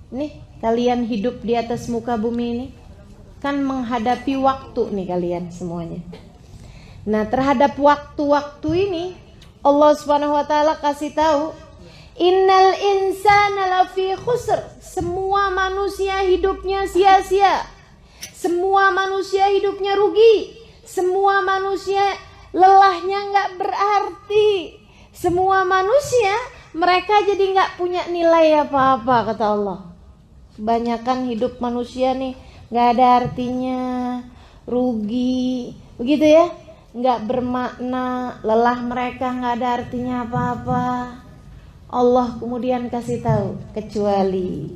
Nih, kalian hidup di atas muka bumi ini kan menghadapi waktu nih kalian semuanya. Nah, terhadap waktu-waktu ini Allah Subhanahu wa taala kasih tahu, innal insana lafi khusr. Semua manusia hidupnya sia-sia. Semua manusia hidupnya rugi. Semua manusia lelahnya nggak berarti. Semua manusia mereka jadi nggak punya nilai apa-apa, kata Allah. Kebanyakan hidup manusia nih nggak ada artinya, rugi, begitu ya, nggak bermakna, lelah mereka nggak ada artinya apa-apa. Allah kemudian kasih tahu, kecuali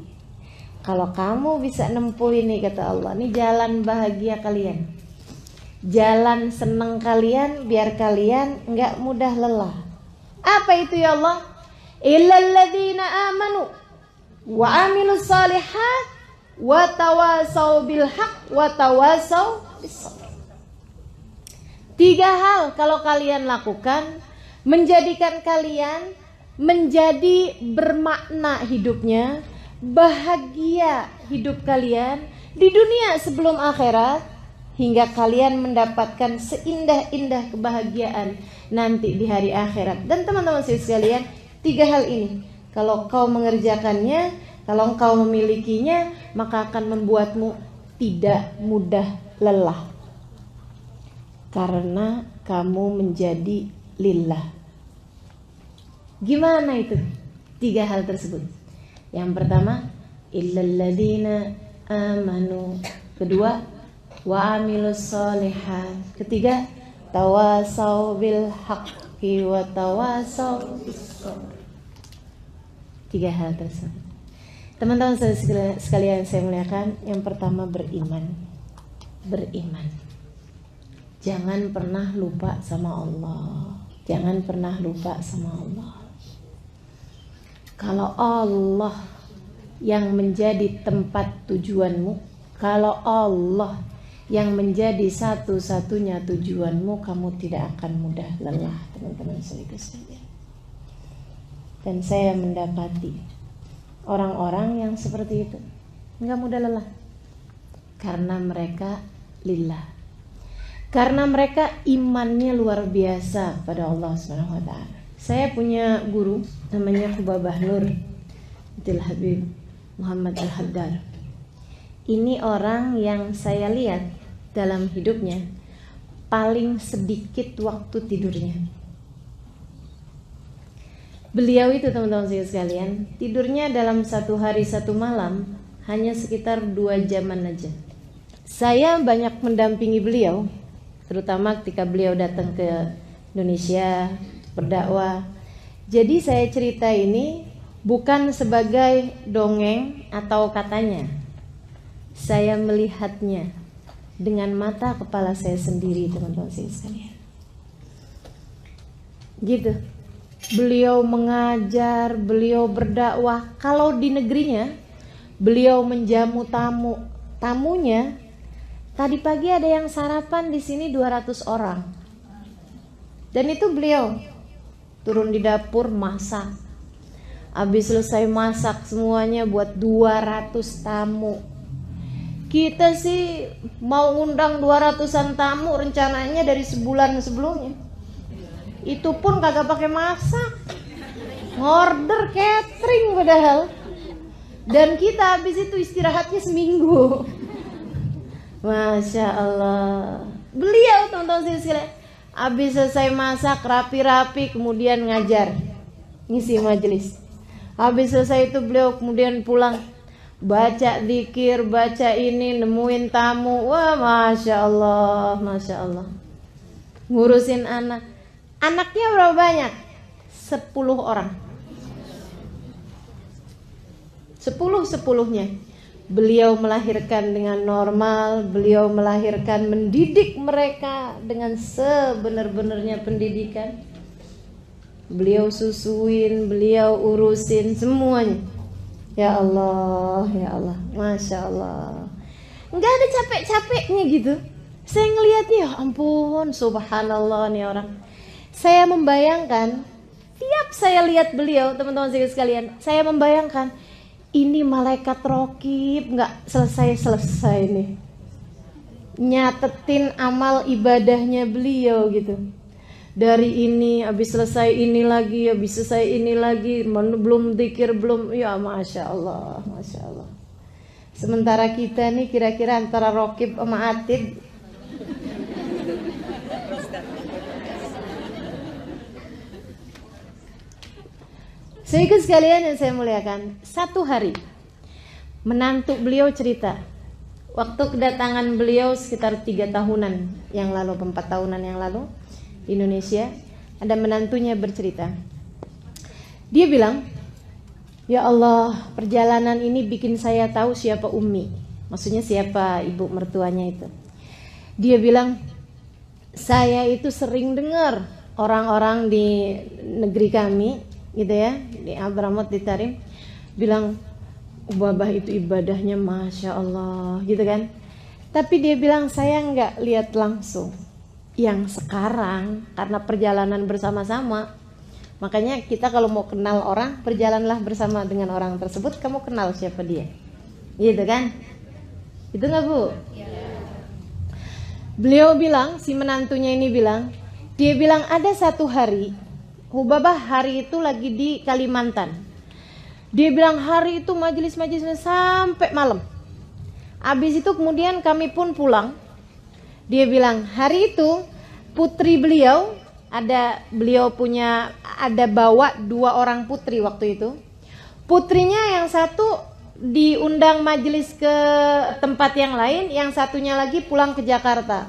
kalau kamu bisa nempuh ini, kata Allah, ini jalan bahagia kalian, jalan senang kalian, biar kalian nggak mudah lelah. Apa itu ya Allah? Illal ladzina amanu wa amilus solihat wa tawasau bil haq wa tawasau bis sabr. 3 hal kalau kalian lakukan menjadikan kalian menjadi bermakna hidupnya, bahagia hidup kalian di dunia sebelum akhirat, hingga kalian mendapatkan seindah-indah kebahagiaan nanti di hari akhirat. Dan teman-teman sekalian, 3 hal ini kalau kau mengerjakannya, kalau engkau memilikinya, maka akan membuatmu tidak mudah lelah, karena kamu menjadi lillah. Gimana itu 3 hal tersebut? Yang pertama, illal ladzina amanu. Kedua, wa amilus solihat. Ketiga, tawasau bil haqqi wa tawasau bis sabr. 3 hal tersebut. Teman-teman sekalian saya muliakan, yang pertama beriman. Beriman. Jangan pernah lupa sama Allah. Jangan pernah lupa sama Allah. Kalau Allah yang menjadi tempat tujuanmu, kalau Allah yang menjadi satu-satunya tujuanmu, kamu tidak akan mudah lelah, teman-teman sekalian. Dan saya mendapati orang-orang yang seperti itu enggak mudah lelah, karena mereka lillah, karena mereka imannya luar biasa pada Allah Subhanahu wa taala. Saya punya guru namanya Khubabah Nur Abdul Habib Muhammad Al-Haddar. Ini orang yang saya lihat dalam hidupnya paling sedikit waktu tidurnya. Beliau itu, teman-teman sekalian, tidurnya dalam 1 hari 1 malam hanya sekitar 2 jaman aja. Saya banyak mendampingi beliau, terutama ketika beliau datang ke Indonesia berdakwah. Jadi saya cerita ini bukan sebagai dongeng atau katanya. Saya melihatnya dengan mata kepala saya sendiri, teman-teman sekalian. Gitu. Beliau mengajar, beliau berdakwah. Kalau di negerinya, beliau menjamu tamunya. Tadi pagi ada yang sarapan di sini 200 orang. Dan itu beliau turun di dapur masak. Habis selesai masak semuanya buat 200 tamu. Kita sih mau ngundang 200-an tamu rencananya dari sebulan sebelumnya. Itu pun kagak pakai masak, ngorder catering padahal. Dan kita habis itu istirahatnya seminggu. Masya Allah. Beliau, teman-teman sekalian, habis selesai masak rapi-rapi kemudian ngajar, ngisi majelis. Habis selesai itu beliau kemudian pulang, baca dzikir, baca ini, nemuin tamu. Wah, Masya Allah, Masya Allah. Ngurusin anak. Anaknya berapa banyak? 10 orang. 10-10-nya. Beliau melahirkan dengan normal. Beliau melahirkan, mendidik mereka dengan sebenar-benarnya pendidikan. Beliau susuin, beliau urusin semuanya. Ya Allah, ya Allah, Masya Allah. Nggak ada capek-capeknya gitu. Saya ngelihatnya, ya ampun, subhanallah nih orang. Saya membayangkan, tiap saya lihat beliau, teman-teman sekalian, saya membayangkan ini malaikat rokib nggak selesai-selesai nih nyatetin amal ibadahnya beliau gitu. Dari ini habis selesai ini lagi, habis selesai ini lagi, belum zikir belum, ya masya Allah, masya Allah. Sementara kita nih kira-kira antara rokib sama atid. Saudara sekalian yang saya muliakan, satu hari menantu beliau cerita, waktu kedatangan beliau sekitar 3 tahunan yang lalu, 4 tahunan yang lalu di Indonesia, ada menantunya bercerita. Dia bilang, ya Allah, perjalanan ini bikin saya tahu siapa Ummi. Maksudnya siapa ibu mertuanya itu. Dia bilang, saya itu sering dengar orang-orang di negeri kami gitu ya, di Abramot, di Tarim, bilang Ubabah itu ibadahnya masya Allah gitu kan. Tapi dia bilang saya nggak lihat langsung. Yang sekarang karena perjalanan bersama-sama, makanya kita kalau mau kenal orang, berjalanlah bersama dengan orang tersebut, kamu kenal siapa dia, gitu kan? Itu nggak Bu? Ya. Beliau bilang, si menantunya ini bilang, dia bilang ada satu hari, Ubabah hari itu lagi di Kalimantan. Dia bilang hari itu majelis-majelisnya sampai malam. Habis itu kemudian kami pun pulang. Dia bilang hari itu putri beliau ada bawa 2 orang putri waktu itu. Putrinya yang satu diundang majelis ke tempat yang lain, yang satunya lagi pulang ke Jakarta.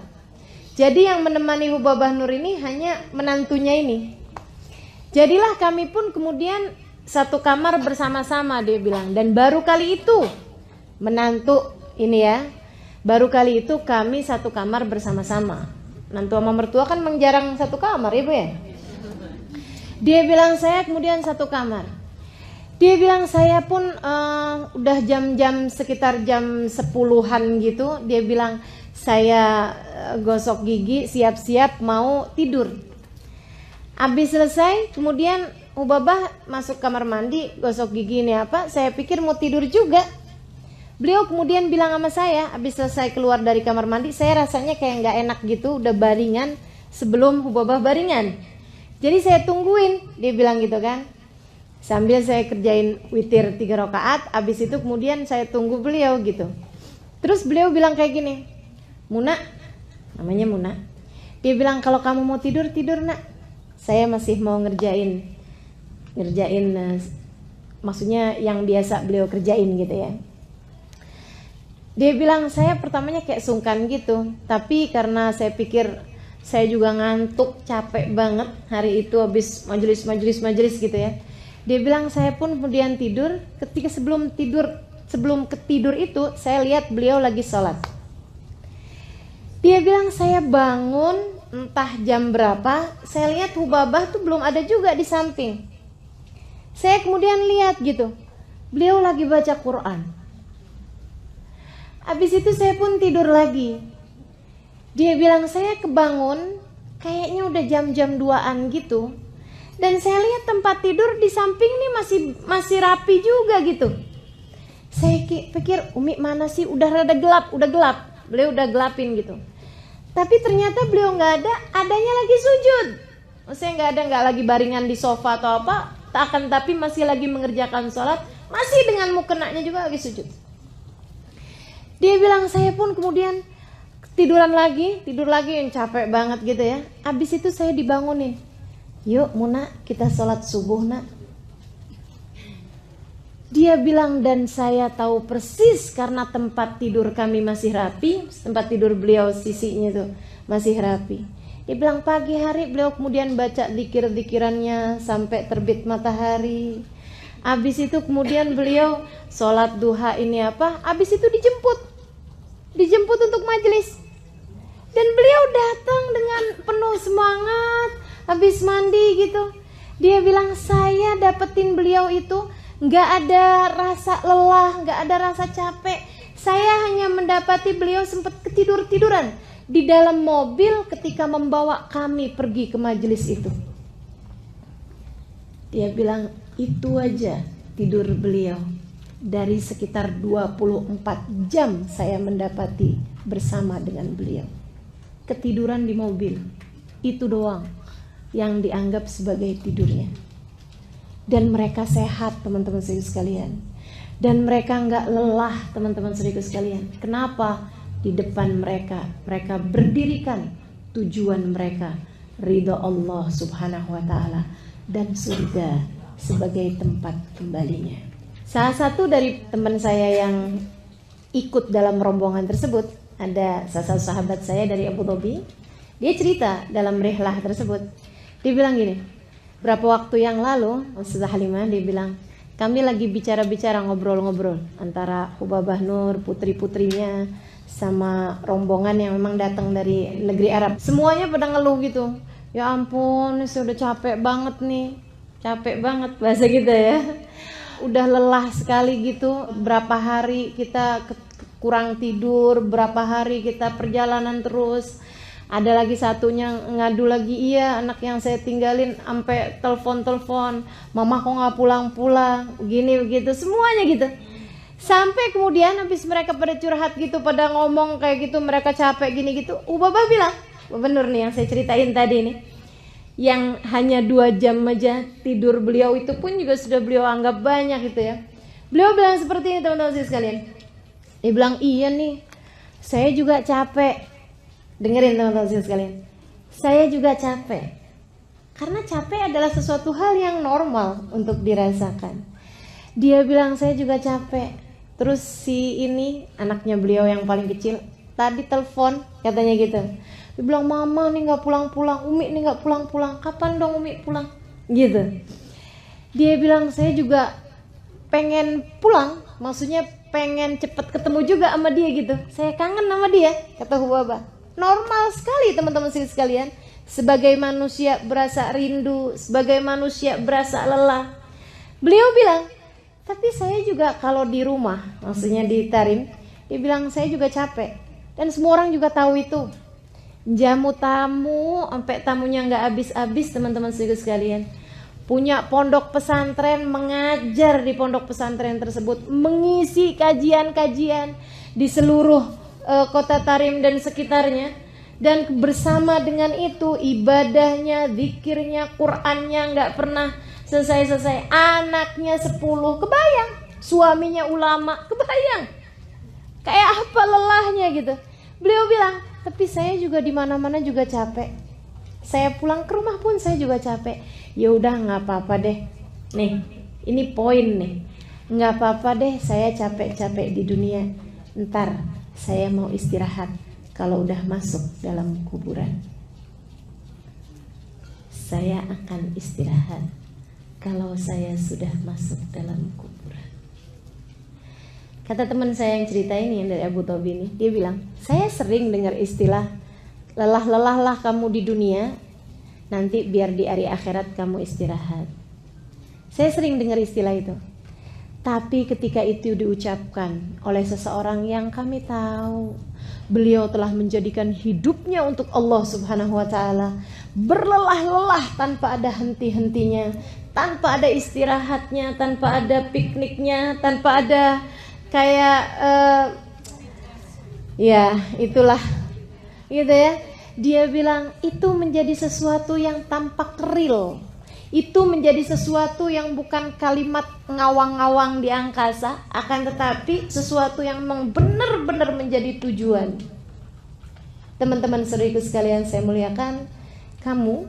Jadi yang menemani Ubabah Nur ini hanya menantunya ini. Jadilah kami pun kemudian satu kamar bersama-sama, dia bilang. Dan baru kali itu menantu ini ya, baru kali itu kami satu kamar bersama-sama. Menantu sama mertua kan jarang satu kamar ibu ya. Dia bilang saya kemudian satu kamar. Dia bilang saya pun udah jam-jam sekitar jam 10-an gitu. Dia bilang saya gosok gigi, siap-siap mau tidur. Habis selesai kemudian Ubabah masuk kamar mandi, gosok gigi ini apa, saya pikir mau tidur juga. Beliau kemudian bilang sama saya, habis selesai keluar dari kamar mandi, saya rasanya kayak gak enak gitu, udah baringan sebelum Ubabah baringan. Jadi saya tungguin, dia bilang gitu kan. Sambil saya kerjain witir 3 rakaat, habis itu kemudian saya tunggu beliau gitu. Terus beliau bilang kayak gini, Muna, namanya Muna. Dia bilang kalau kamu mau tidur, tidur nak. Saya masih mau ngerjain maksudnya yang biasa beliau kerjain gitu ya. Dia bilang saya pertamanya kayak sungkan gitu, tapi karena saya pikir saya juga ngantuk, capek banget hari itu habis majelis gitu ya. Dia bilang saya pun kemudian tidur. Ketika sebelum ketidur itu saya lihat beliau lagi sholat. Dia bilang saya bangun entah jam berapa, saya lihat Ubabah tuh belum ada juga di samping. Saya kemudian lihat gitu, beliau lagi baca Quran. Habis itu saya pun tidur lagi. Dia bilang saya kebangun, kayaknya udah jam-jam 2-an gitu. Dan saya lihat tempat tidur di samping nih masih rapi juga gitu. Saya pikir Umi mana sih, udah rada gelap, beliau udah gelapin gitu. Tapi ternyata beliau nggak ada, adanya lagi sujud. Maksudnya nggak lagi baringan di sofa atau apa, tapi masih lagi mengerjakan sholat, masih dengan mukenanya juga lagi sujud. Dia bilang saya pun kemudian tidur lagi yang capek banget gitu ya. Abis itu saya dibangunin, yuk Muna kita sholat subuh nak. Dia bilang dan saya tahu persis karena tempat tidur kami masih rapi, tempat tidur beliau sisinya tuh masih rapi. Dia bilang pagi hari beliau kemudian baca zikir-zikirannya sampai terbit matahari. Habis itu kemudian beliau sholat duha ini apa, habis itu dijemput untuk majelis. Dan beliau datang dengan penuh semangat, habis mandi gitu. Dia bilang saya dapetin beliau itu nggak ada rasa lelah, nggak ada rasa capek. Saya hanya mendapati beliau sempat ketiduran di dalam mobil ketika membawa kami pergi ke majelis itu. Dia bilang itu aja tidur beliau dari sekitar 24 jam saya mendapati bersama dengan beliau. Ketiduran di mobil, itu doang yang dianggap sebagai tidurnya. Dan mereka sehat, teman-teman serius sekalian. Dan mereka nggak lelah, teman-teman serius sekalian. Kenapa? Di depan mereka berdirikan tujuan mereka, ridha Allah subhanahu wa ta'ala dan surga sebagai tempat kembalinya. Salah satu dari teman saya yang ikut dalam rombongan tersebut, ada salah satu sahabat saya dari Abu Dhabi. Dia cerita dalam rihlah tersebut, dia bilang gini, berapa waktu yang lalu Ustazah Halimah, dia bilang, kami lagi bicara-bicara, ngobrol-ngobrol antara Hubabah Nur, putri-putrinya, sama rombongan yang memang datang dari negeri Arab. Semuanya pada ngeluh gitu, ya ampun saya udah capek banget nih, capek banget bahasa kita ya, udah lelah sekali gitu, berapa hari kita kurang tidur, berapa hari kita perjalanan terus. Ada lagi satunya ngadu lagi, iya anak yang saya tinggalin sampai telepon, mama kok nggak pulang-pulang, gini begitu, semuanya gitu. Sampai kemudian habis mereka pada curhat gitu, pada ngomong kayak gitu, mereka capek gini gitu, Ubabah bilang, bener nih yang saya ceritain tadi nih, yang hanya 2 jam aja tidur beliau itu pun juga sudah beliau anggap banyak gitu ya. Beliau bilang seperti ini teman-teman sekalian, dia bilang, iya nih saya juga capek. Dengerin teman-teman sekalian, saya juga capek. Karena capek adalah sesuatu hal yang normal untuk dirasakan. Dia bilang saya juga capek. Terus si ini anaknya beliau yang paling kecil tadi telepon katanya gitu. Dia bilang, mama nih nggak pulang-pulang, Umi nih nggak pulang-pulang, kapan dong Umi pulang? Gitu. Dia bilang saya juga pengen pulang, maksudnya pengen cepet ketemu juga sama dia gitu. Saya kangen sama dia, kata Hubabah. Normal sekali teman-teman sekalian. Sebagai manusia berasa rindu, sebagai manusia berasa lelah. Beliau bilang, tapi saya juga kalau di rumah, maksudnya di Tarim, dia bilang saya juga capek. Dan semua orang juga tahu itu. Jamu tamu, sampai tamunya nggak habis-habis teman-teman sekalian. Punya pondok pesantren, mengajar di pondok pesantren tersebut, mengisi kajian-kajian di seluruh kota Tarim dan sekitarnya. Dan bersama dengan itu ibadahnya, zikirnya, Qur'annya nggak pernah selesai-selesai. Anaknya 10, kebayang. Suaminya ulama, kebayang. Kayak apa lelahnya gitu. Beliau bilang, tapi saya juga di mana-mana juga capek. Saya pulang ke rumah pun saya juga capek. Ya udah nggak apa-apa deh. Nih, ini poin nih. Nggak apa-apa deh saya capek-capek di dunia. Ntar saya mau istirahat kalau udah masuk dalam kuburan. Saya akan istirahat kalau saya sudah masuk dalam kuburan. Kata teman saya yang cerita ini, yang dari Abu Dhabi ini, dia bilang, saya sering dengar istilah lelah-lelahlah kamu di dunia, nanti biar di hari akhirat kamu istirahat. Saya sering dengar istilah itu. Tapi ketika itu diucapkan oleh seseorang yang kami tahu beliau telah menjadikan hidupnya untuk Allah subhanahu wa ta'ala, berlelah-lelah tanpa ada henti-hentinya, tanpa ada istirahatnya, tanpa ada pikniknya, tanpa ada kayak ya itulah gitu ya. Dia bilang itu menjadi sesuatu yang tampak real. Itu menjadi sesuatu yang bukan kalimat ngawang-ngawang di angkasa, akan tetapi sesuatu yang memang benar-benar menjadi tujuan. Teman-teman saudaraku sekalian saya muliakan, kamu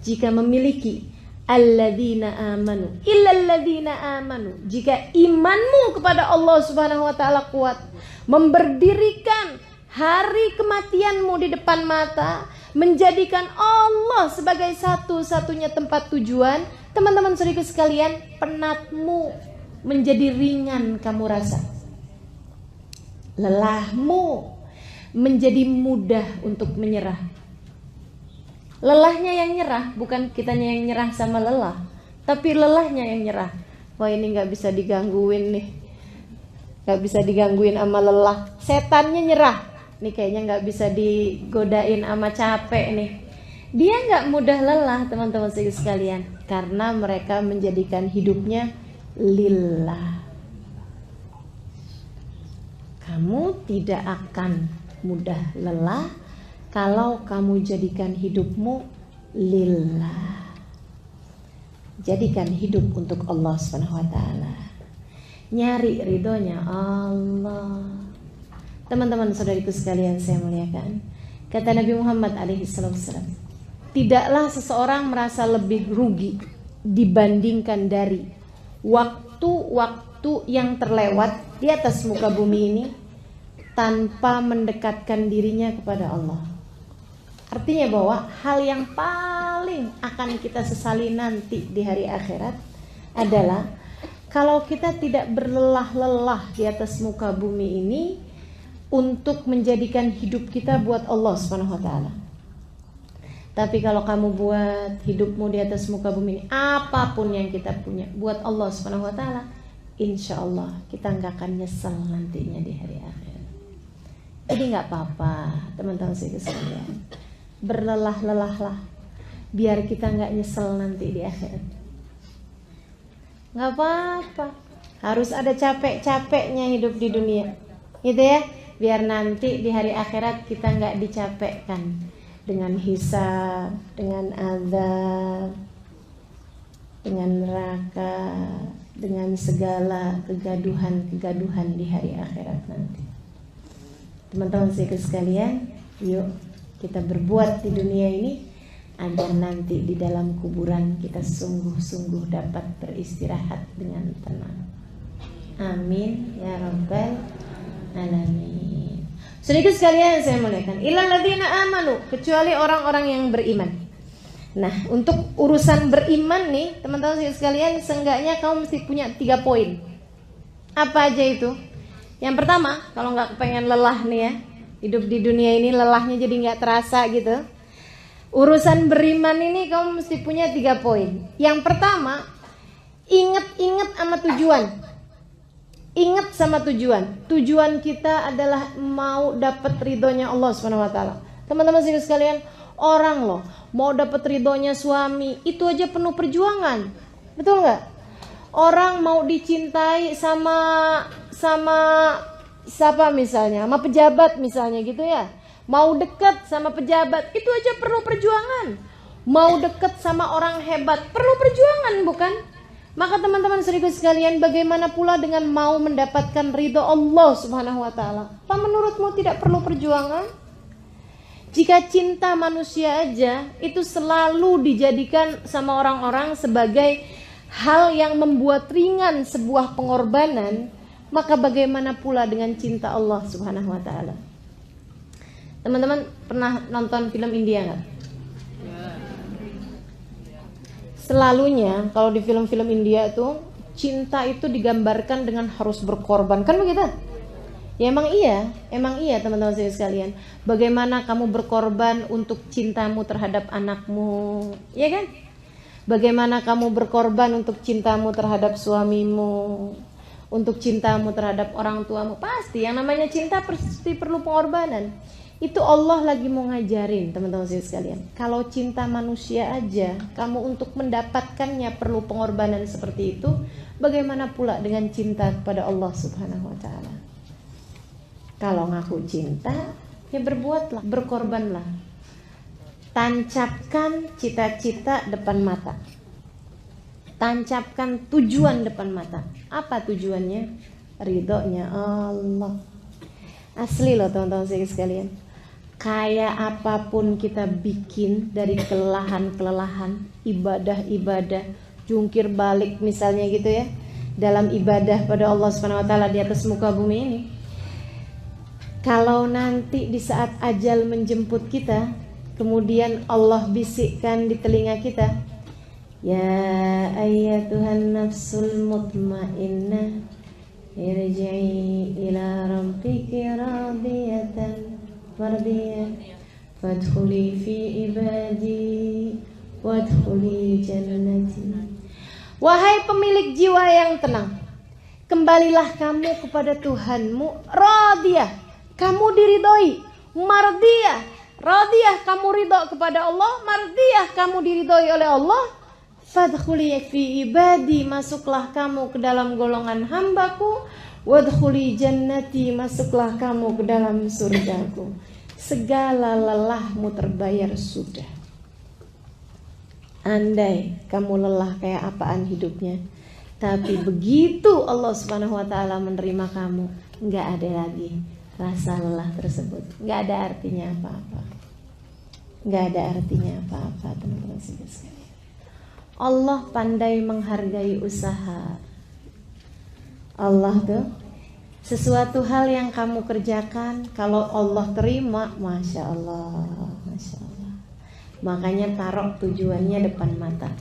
jika memiliki alladzina amanu illalladzina amanu, jika imanmu kepada Allah Subhanahu wa taala kuat, memberdirikan hari kematianmu di depan mata, menjadikan Allah sebagai satu-satunya tempat tujuan, teman-teman saudaraku sekalian, penatmu menjadi ringan kamu rasa. Lelahmu menjadi mudah untuk menyerah. Lelahnya yang nyerah, bukan kitanya yang nyerah sama lelah, tapi lelahnya yang nyerah. Wah ini gak bisa digangguin nih, gak bisa digangguin sama lelah. Setannya nyerah, nih kayaknya gak bisa digodain sama capek nih. Dia gak mudah lelah teman-teman sekalian, karena mereka menjadikan hidupnya lillah. Kamu tidak akan mudah lelah kalau kamu jadikan hidupmu lillah. Jadikan hidup untuk Allah SWT. Nyari ridhonya Allah. Teman-teman saudariku sekalian saya muliakan, kata Nabi Muhammad alaihissalam, tidaklah seseorang merasa lebih rugi dibandingkan dari waktu-waktu yang terlewat di atas muka bumi ini tanpa mendekatkan dirinya kepada Allah. Artinya bahwa hal yang paling akan kita sesali nanti di hari akhirat adalah kalau kita tidak berlelah-lelah di atas muka bumi ini untuk menjadikan hidup kita buat Allah Subhanahu wa taala. Tapi kalau kamu buat hidupmu di atas muka bumi ini, apapun yang kita punya buat Allah Subhanahu wa taala, insya Allah kita nggak akan nyesel nantinya di hari akhirat. Jadi nggak apa-apa teman-teman sekalian, berlelah-lelahlah biar kita nggak nyesel nanti di akhirat. Nggak apa-apa, harus ada capek-capeknya hidup di dunia, gitu ya, biar nanti di hari akhirat kita nggak dicapekkan dengan hisab, dengan azab, dengan neraka, dengan segala kegaduhan di hari akhirat nanti. Teman-teman sekalian, yuk kita berbuat di dunia ini agar nanti di dalam kuburan kita sungguh-sungguh dapat beristirahat dengan tenang. Amin ya rabbal alamin. Saudara sekalian saya muliakan, illal ladzina amanu, kecuali orang-orang yang beriman. Nah, untuk urusan beriman nih, teman-teman sekalian, seenggaknya kamu mesti punya 3 poin. Apa aja itu? Yang pertama, kalau nggak pengen lelah nih ya, hidup di dunia ini lelahnya jadi nggak terasa gitu. Urusan beriman ini kamu mesti punya 3 poin. Yang pertama, ingat sama tujuan. Ingat sama tujuan. Tujuan kita adalah mau dapat ridhonya Allah SWT. Teman-teman sekalian, orang loh mau dapat ridhonya suami itu aja penuh perjuangan, betul nggak? Orang mau dicintai sama siapa misalnya, sama pejabat misalnya gitu ya, mau dekat sama pejabat itu aja perlu perjuangan. Mau dekat sama orang hebat perlu perjuangan, bukan? Maka teman-teman saudaraku sekalian, bagaimana pula dengan mau mendapatkan ridho Allah Subhanahu wa taala? Apa menurutmu tidak perlu perjuangan? Jika cinta manusia aja itu selalu dijadikan sama orang-orang sebagai hal yang membuat ringan sebuah pengorbanan, maka bagaimana pula dengan cinta Allah Subhanahu wa taala? Teman-teman pernah nonton film India enggak? Selalunya kalau di film-film India tuh cinta itu digambarkan dengan harus berkorban, kan begitu? Ya emang iya teman-teman sekalian. Bagaimana kamu berkorban untuk cintamu terhadap anakmu, ya kan? Bagaimana kamu berkorban untuk cintamu terhadap suamimu, untuk cintamu terhadap orang tuamu. Pasti yang namanya cinta pasti perlu pengorbanan. Itu Allah lagi mau ngajarin teman-teman sekalian. Kalau cinta manusia aja kamu untuk mendapatkannya perlu pengorbanan seperti itu, bagaimana pula dengan cinta kepada Allah Subhanahu wa taala? Kalau ngaku cinta, ya berbuatlah, berkorbanlah. Tancapkan cita-cita depan mata. Tancapkan tujuan depan mata. Apa tujuannya? Ridhonya Allah. Asli loh teman-teman sekalian. Kayak apapun kita bikin dari kelelahan-kelelahan, ibadah-ibadah, jungkir balik misalnya gitu ya, dalam ibadah pada Allah Subhanahu wa taala di atas muka bumi ini. Kalau nanti di saat ajal menjemput kita, kemudian Allah bisikkan di telinga kita, ya ayyatuhan nafsul mutmainnah, irji'i ila rabbiki radiyatan mardiyah, fadkhuli fi ibadi wadkhuli jannati. Wahai pemilik jiwa yang tenang, kembalilah kamu kepada Tuhanmu, radiyah, kamu diridhoi, mardiyah, radiyah kamu ridho kepada Allah, mardiyah kamu diridhoi oleh Allah. Fadkhuli fi ibadi, masuklah kamu ke dalam golongan hambaku. Wadkhuli jannati, masuklah kamu ke dalam surgaku. Segala lelahmu terbayar sudah. Andai kamu lelah kayak apaan hidupnya, tapi begitu Allah Subhanahu wa taala menerima kamu, enggak ada lagi rasa lelah tersebut. Enggak ada artinya apa-apa. Enggak ada artinya apa-apa, teman-teman sekalian. Allah pandai menghargai usaha. Allah tuh, sesuatu hal yang kamu kerjakan, kalau Allah terima, Masya Allah, Masya Allah. Makanya taruh tujuannya depan mata,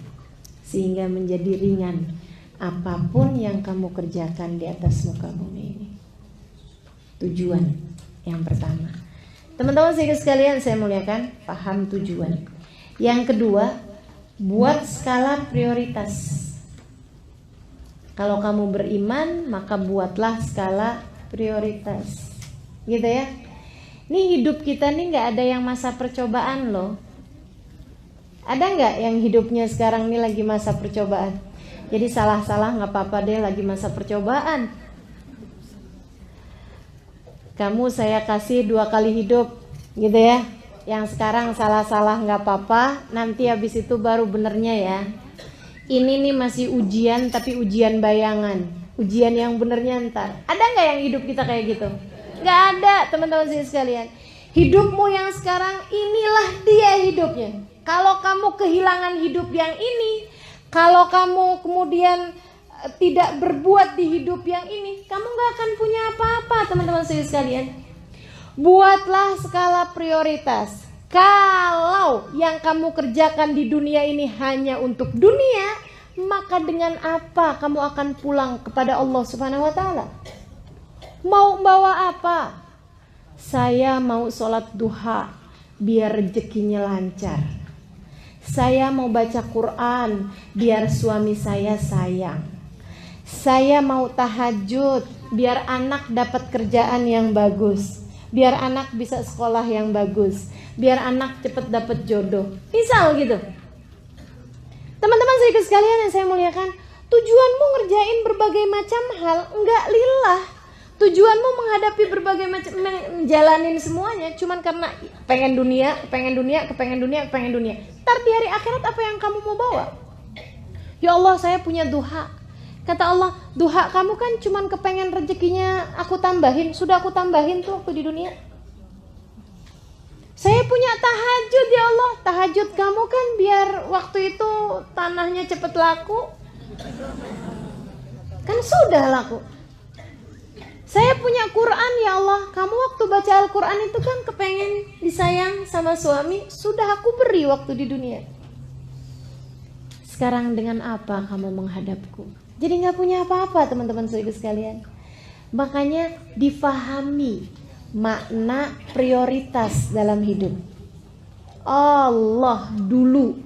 sehingga menjadi ringan apapun yang kamu kerjakan di atas muka bumi ini. Tujuan yang pertama. Teman-teman sekalian saya muliakan, paham tujuan. Yang kedua, buat skala prioritas. Kalau kamu beriman, maka buatlah skala prioritas. Gitu ya. Ini hidup kita nih gak ada yang masa percobaan loh. Ada gak yang hidupnya sekarang nih lagi masa percobaan? Jadi salah-salah gak apa-apa deh, lagi masa percobaan. Kamu saya kasih 2 kali hidup, gitu ya. Yang sekarang salah-salah gak apa-apa, nanti habis itu baru benernya ya. Ini nih masih ujian, tapi ujian bayangan. Ujian yang benernya ntar. Ada gak yang hidup kita kayak gitu? Gak ada, teman-teman sekalian. Hidupmu yang sekarang, inilah dia hidupnya. Kalau kamu kehilangan hidup yang ini, kalau kamu kemudian tidak berbuat di hidup yang ini, kamu gak akan punya apa-apa, teman-teman sekalian. Buatlah skala prioritas. Kalau yang kamu kerjakan di dunia ini hanya untuk dunia, maka dengan apa kamu akan pulang kepada Allah Subhanahu wa taala? Mau bawa apa? Saya mau sholat duha biar rezekinya lancar. Saya mau baca Quran biar suami saya sayang. Saya mau tahajud biar anak dapat kerjaan yang bagus, biar anak bisa sekolah yang bagus, biar anak cepat dapat jodoh. Misal gitu. Teman-teman sekalian yang saya muliakan, tujuanmu ngerjain berbagai macam hal enggak lillah. Tujuanmu menghadapi berbagai macam, menjalanin semuanya cuman karena pengen dunia. Ntar di hari akhirat apa yang kamu mau bawa? Ya Allah, saya punya duha. Kata Allah, duha kamu kan cuman kepengen rezekinya aku tambahin. Sudah aku tambahin tuh waktu di dunia. Saya punya tahajud, ya Allah. Tahajud kamu kan biar waktu itu tanahnya cepet laku. Kan sudah laku. Saya punya Quran, ya Allah. Kamu waktu baca Al-Quran itu kan kepengen disayang sama suami. Sudah aku beri waktu di dunia. Sekarang dengan apa kamu menghadapku? Jadi gak punya apa-apa, teman-teman sekalian. Makanya difahami makna prioritas dalam hidup. Allah dulu.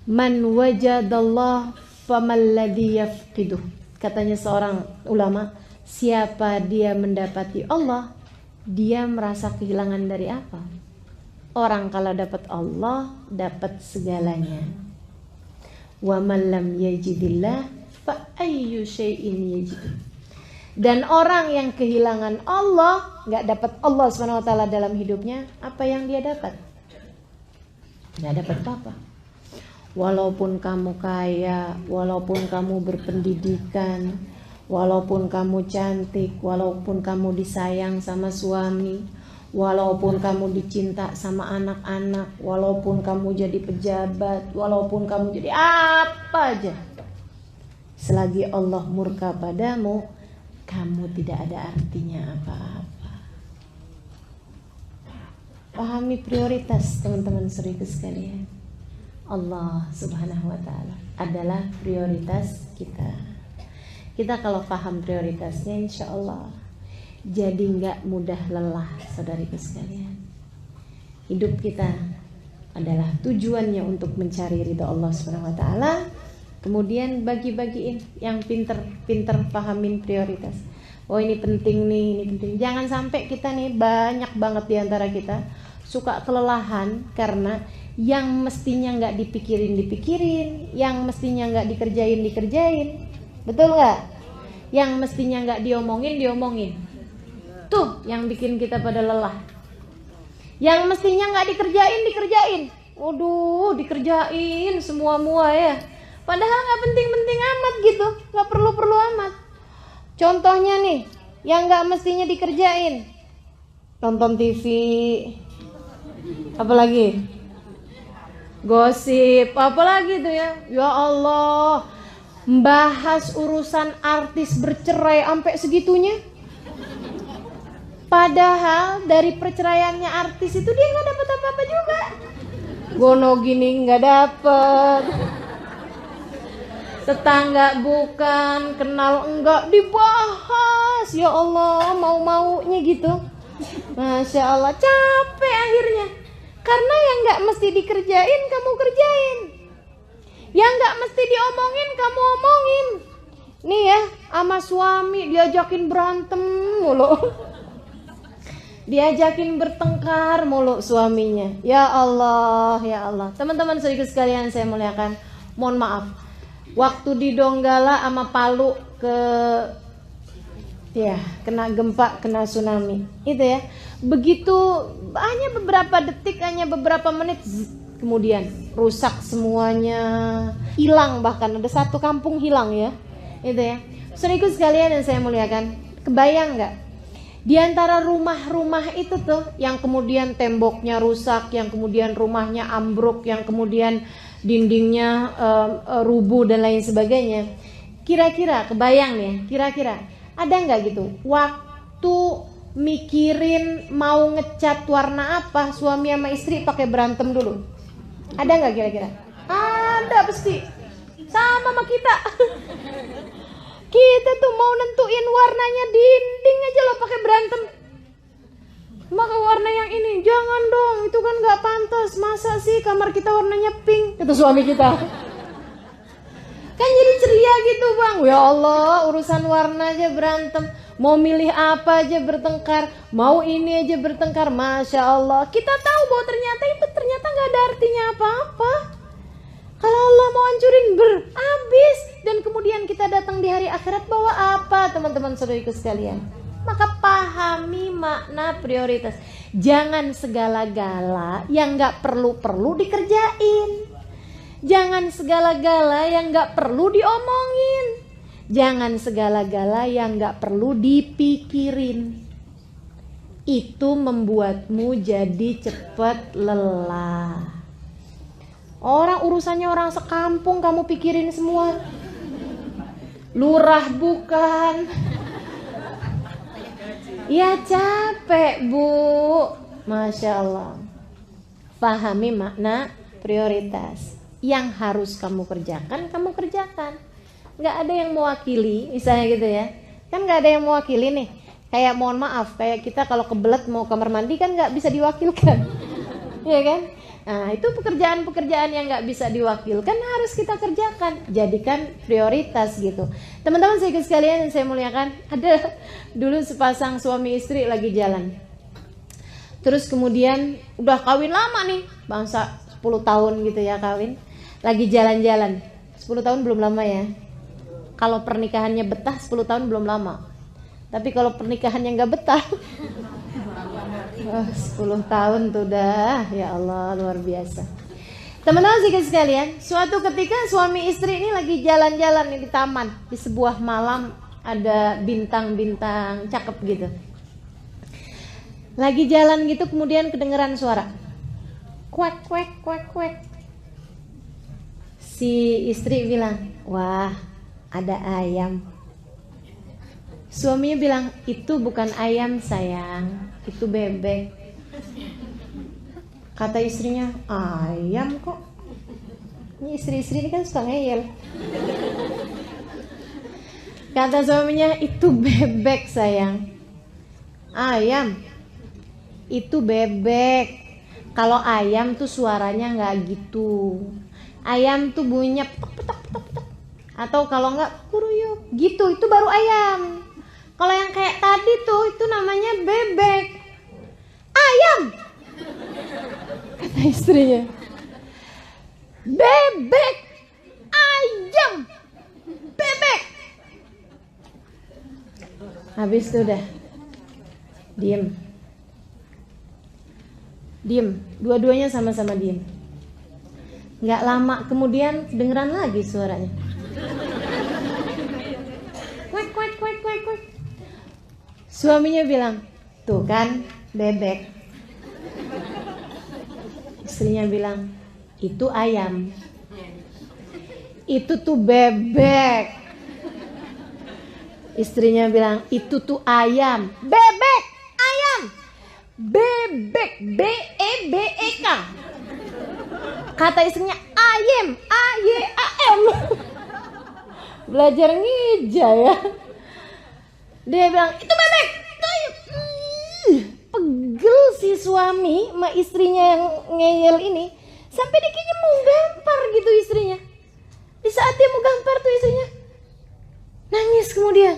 Man wajadallah famalladhi yafqiduh. Katanya seorang ulama, siapa dia mendapati Allah, dia merasa kehilangan dari apa? Orang kalau dapat Allah, dapat segalanya. Wa man lam yajidillah fa ayyu syai'in yajidu. Dan orang yang kehilangan Allah, gak dapat Allah SWT dalam hidupnya, apa yang dia dapat? Gak dapat apa-apa. Walaupun kamu kaya, walaupun kamu berpendidikan, walaupun kamu cantik, walaupun kamu disayang sama suami, walaupun kamu dicinta sama anak-anak, walaupun kamu jadi pejabat, walaupun kamu jadi apa aja, selagi Allah murka padamu, kamu tidak ada artinya apa-apa. Pahami prioritas, teman-teman saudara sekalian. Allah Subhanahu wa taala adalah prioritas kita. Kita kalau paham prioritasnya, insya Allah jadi nggak mudah lelah, saudariku sekalian. Hidup kita adalah tujuannya untuk mencari ridha Allah Subhanahu wa taala. Kemudian bagi-bagiin yang pinter pahamin prioritas. Oh ini penting nih, ini penting. Jangan sampai kita nih, banyak banget di antara kita suka kelelahan karena yang mestinya nggak dipikirin, yang mestinya nggak dikerjain. Betul nggak? Yang mestinya nggak diomongin. Tuh yang bikin kita pada lelah. Yang mestinya nggak dikerjain. Waduh, dikerjain semua ya. Padahal nggak penting-penting amat gitu, nggak perlu-perlu amat. Contohnya nih, yang nggak mestinya dikerjain, nonton TV, apalagi gosip, apalagi tuh ya. Ya Allah, bahas urusan artis bercerai sampai segitunya. Padahal dari perceraiannya artis itu dia nggak dapat apa-apa juga. Gono gini nggak dapet, tetangga bukan, kenal enggak, dibahas. Ya Allah, mau-maunya gitu. Masya Allah, capek akhirnya. Karena yang nggak mesti dikerjain kamu kerjain, yang nggak mesti diomongin kamu omongin. Nih ya, sama suami diajakin berantem mulu, diajakin bertengkar mulu suaminya. Ya Allah, ya Allah. Teman-teman saudaraku sekalian saya muliakan, mohon maaf, waktu di Donggala sama Palu kena gempa, kena tsunami itu ya, begitu hanya beberapa detik, hanya beberapa menit, kemudian rusak semuanya, hilang, bahkan ada satu kampung hilang ya, itu ya. Saudaraku sekalian yang saya muliakan, kebayang nggak? Di antara rumah-rumah itu tuh, yang kemudian temboknya rusak, yang kemudian rumahnya ambruk, yang kemudian dindingnya rubuh dan lain sebagainya. Kira-kira, kebayang nih, kira-kira ada nggak gitu waktu mikirin mau ngecat warna apa, suami sama istri pakai berantem dulu? Ada nggak kira-kira? Ada pasti. Sama kita. Kita tuh mau nentuin warnanya dinding aja lo pakai berantem. Maka warna yang ini, jangan dong, itu kan nggak pantas. Masa sih kamar kita warnanya pink? Itu suami kita. Kan jadi ceria gitu bang. Ya Allah, urusan warna aja berantem. Mau milih apa aja bertengkar. Mau ini aja bertengkar. Masya Allah. Kita tahu bahwa ternyata gak ada artinya apa-apa. Kalau Allah mau hancurin habis. Dan kemudian kita datang di hari akhirat bawa apa, teman-teman saudariku sekalian? Maka pahami makna prioritas. Jangan segala-gala yang gak perlu-perlu dikerjain. Jangan segala-gala yang gak perlu diomongin. Jangan segala-gala yang gak perlu dipikirin. Itu membuatmu jadi cepat lelah. Orang urusannya orang sekampung kamu pikirin semua. Lurah bukan. Ya capek bu. Masya Allah. Pahami makna prioritas. Yang harus kamu kerjakan, kamu kerjakan. Gak ada yang mewakili, misalnya gitu ya. Kan gak ada yang mewakili nih. Kayak mohon maaf, kayak kita kalau kebelet mau kamar mandi kan gak bisa diwakilkan. Iya kan? Nah itu pekerjaan-pekerjaan yang gak bisa diwakilkan harus kita kerjakan. Jadikan prioritas gitu. Teman-teman sekalian yang saya muliakan, ada dulu sepasang suami istri lagi jalan. Terus kemudian udah kawin lama nih, bangsa 10 tahun gitu ya kawin. Lagi jalan-jalan. 10 tahun belum lama ya. Kalau pernikahannya betah 10 tahun belum lama. Tapi kalau pernikahannya gak betah 10 tahun tuh dah. Ya Allah, luar biasa. Teman-teman sekalian, suatu ketika suami istri ini lagi jalan-jalan di taman. Di sebuah malam ada bintang-bintang cakep gitu. Lagi jalan gitu kemudian kedengeran suara kuek kuek kuek kuek. Si istri bilang, wah ada ayam. Suaminya bilang, itu bukan ayam sayang, itu bebek. Kata istrinya, ayam kok? Ini istri-istri ini kan suka ngeyel. Kata suaminya, itu bebek sayang. Ayam, itu bebek. Kalau ayam tuh suaranya nggak gitu. Ayam tuh bunyinya petok petok petok petok. Atau kalau nggak kuruyuk gitu, itu baru ayam. Kalau yang kayak tadi tuh itu namanya bebek. Ayam, kata istrinya. Bebek, ayam, bebek. Habis itu udah diem. Dua-duanya sama-sama diem. Nggak lama kemudian kedengeran lagi suaranya. Kuek, kuek, kuek, kuek, kuek. Suaminya bilang, tuh kan bebek. Istrinya bilang, itu ayam. Itu tuh bebek. Istrinya bilang, itu tuh ayam. Bebek, ayam. Bebek, B-E-B-E-K. Kata istrinya, ayam, A-Y-A-M. Belajar ngija ya. Dia bilang, itu bebek, itu ayam. Pegel si suami sama istrinya yang ngeyel ini. Sampai dia kayaknya mau gampar gitu istrinya. Di saat dia mau gampar tuh istrinya nangis kemudian.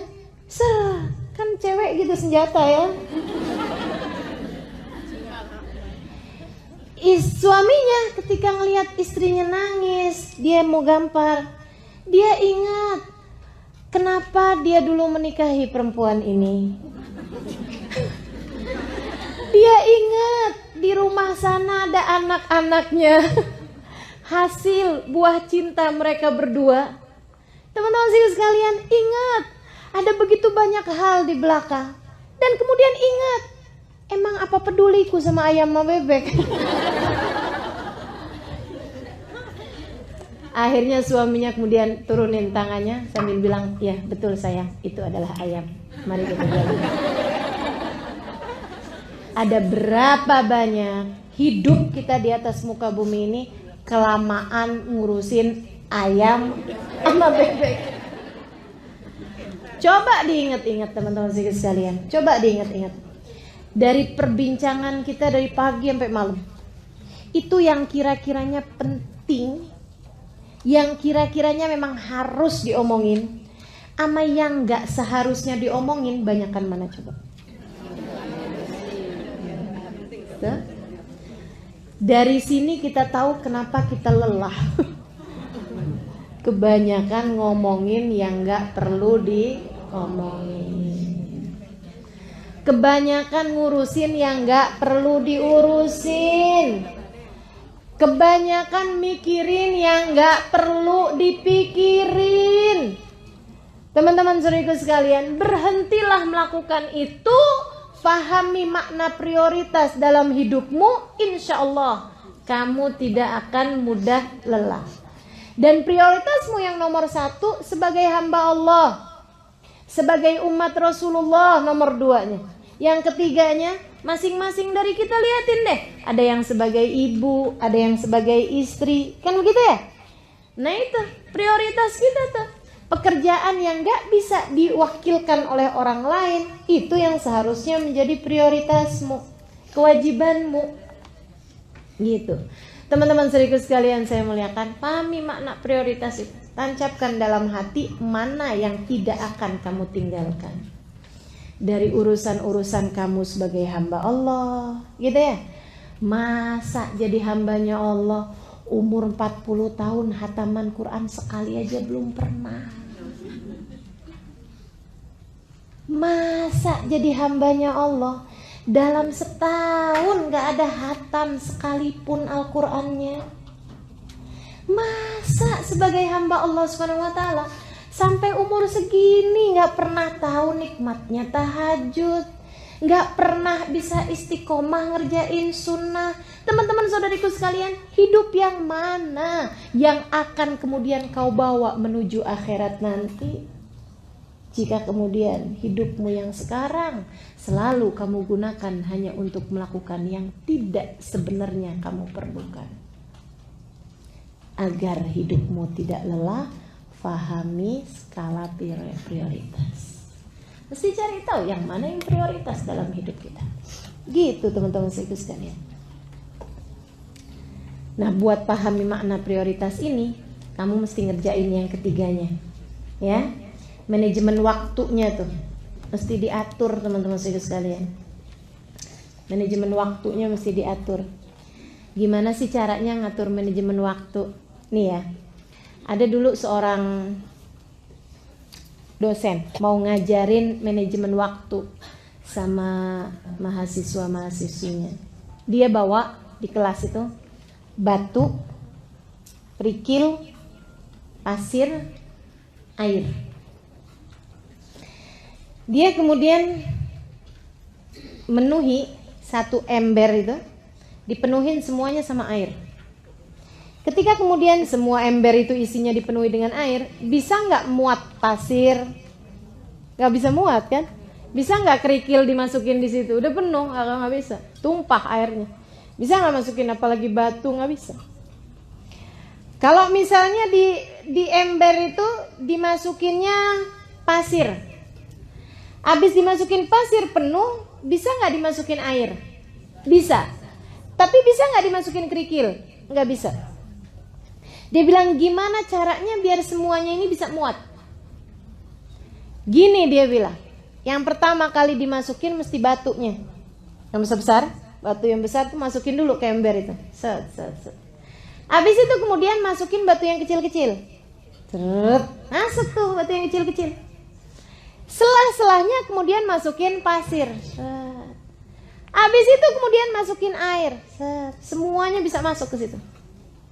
Kan cewek gitu senjata ya. Suaminya ketika ngelihat istrinya nangis, dia mau gampar, dia ingat kenapa dia dulu menikahi perempuan ini. Dia ingat di rumah sana ada anak-anaknya, hasil buah cinta mereka berdua. Teman-teman sekalian, ingat ada begitu banyak hal di belakang. Dan kemudian ingat, emang apa peduliku sama ayam sama bebek? Akhirnya suaminya kemudian turunin tangannya sambil bilang, ya betul sayang, itu adalah ayam. Mari kita jalan. Ada berapa banyak hidup kita di atas muka bumi ini kelamaan ngurusin ayam sama bebek. Coba diingat-ingat teman-teman sekalian. Coba diingat-ingat. Dari perbincangan kita dari pagi sampai malam, itu yang kira-kiranya penting, yang kira-kiranya memang harus diomongin, sama yang gak seharusnya diomongin, banyakan mana coba? Dari sini kita tahu kenapa kita lelah. Kebanyakan ngomongin yang gak perlu diomongin. Kebanyakan ngurusin yang gak perlu diurusin. Kebanyakan mikirin yang gak perlu dipikirin. Teman-teman saudaraku sekalian, berhentilah melakukan itu. Fahami makna prioritas dalam hidupmu, insya Allah kamu tidak akan mudah lelah. Dan prioritasmu yang nomor satu sebagai hamba Allah, sebagai umat Rasulullah nomor 2-nya. Yang ketiganya masing-masing dari kita liatin deh. Ada yang sebagai ibu, ada yang sebagai istri, kan begitu ya? Nah itu prioritas kita tuh. Pekerjaan yang gak bisa diwakilkan oleh orang lain, itu yang seharusnya menjadi prioritasmu, kewajibanmu. Gitu. Teman-teman saudaraku sekalian saya muliakan, pahami makna prioritas itu. Tancapkan dalam hati mana yang tidak akan kamu tinggalkan. Dari urusan-urusan kamu sebagai hamba Allah, gitu ya. Masa jadi hambanya Allah umur 40 tahun hataman Quran sekali aja belum pernah. Masa jadi hambanya Allah dalam setahun gak ada hatam sekalipun Al-Qurannya. Masa sebagai hamba Allah SWT sampai umur segini gak pernah tahu nikmatnya tahajud, gak pernah bisa istiqomah ngerjain sunnah. Teman-teman saudariku sekalian, hidup yang mana yang akan kemudian kau bawa menuju akhirat nanti? Jika kemudian hidupmu yang sekarang selalu kamu gunakan hanya untuk melakukan yang tidak sebenarnya kamu perlukan. Agar hidupmu tidak lelah, fahami skala prioritas. Mesti cari tahu yang mana yang prioritas dalam hidup kita. Gitu teman-teman sekalian. Nah, buat pahami makna prioritas ini, kamu mesti ngerjain yang ketiganya. Ya. Manajemen waktunya tuh mesti diatur teman-teman sekalian. Manajemen waktunya mesti diatur. Gimana sih caranya ngatur manajemen waktu? Nih ya, ada dulu seorang dosen mau ngajarin manajemen waktu sama mahasiswa-mahasiswinya. Dia bawa di kelas itu batu, kerikil, pasir, air. Dia kemudian menuhi satu ember itu, dipenuhin semuanya sama air. Ketika kemudian semua ember itu isinya dipenuhi dengan air, bisa nggak muat pasir? Nggak bisa muat kan? Bisa nggak kerikil dimasukin di situ? Udah penuh, nggak bisa. Tumpah airnya. Bisa nggak masukin apalagi batu? Nggak bisa. Kalau misalnya di ember itu dimasukinnya pasir, habis dimasukin pasir penuh, bisa nggak dimasukin air? Bisa. Tapi bisa nggak dimasukin kerikil? Nggak bisa. Dia bilang gimana caranya biar semuanya ini bisa muat? Gini dia bilang. Yang pertama kali dimasukin mesti batunya. Yang besar-besar, batu yang besar tuh masukin dulu ke ember itu. Set. Habis itu kemudian masukin batu yang kecil-kecil. Masuk tuh batu yang kecil-kecil. Selah-selahnya kemudian masukin pasir. Habis itu kemudian masukin air. Semuanya bisa masuk ke situ.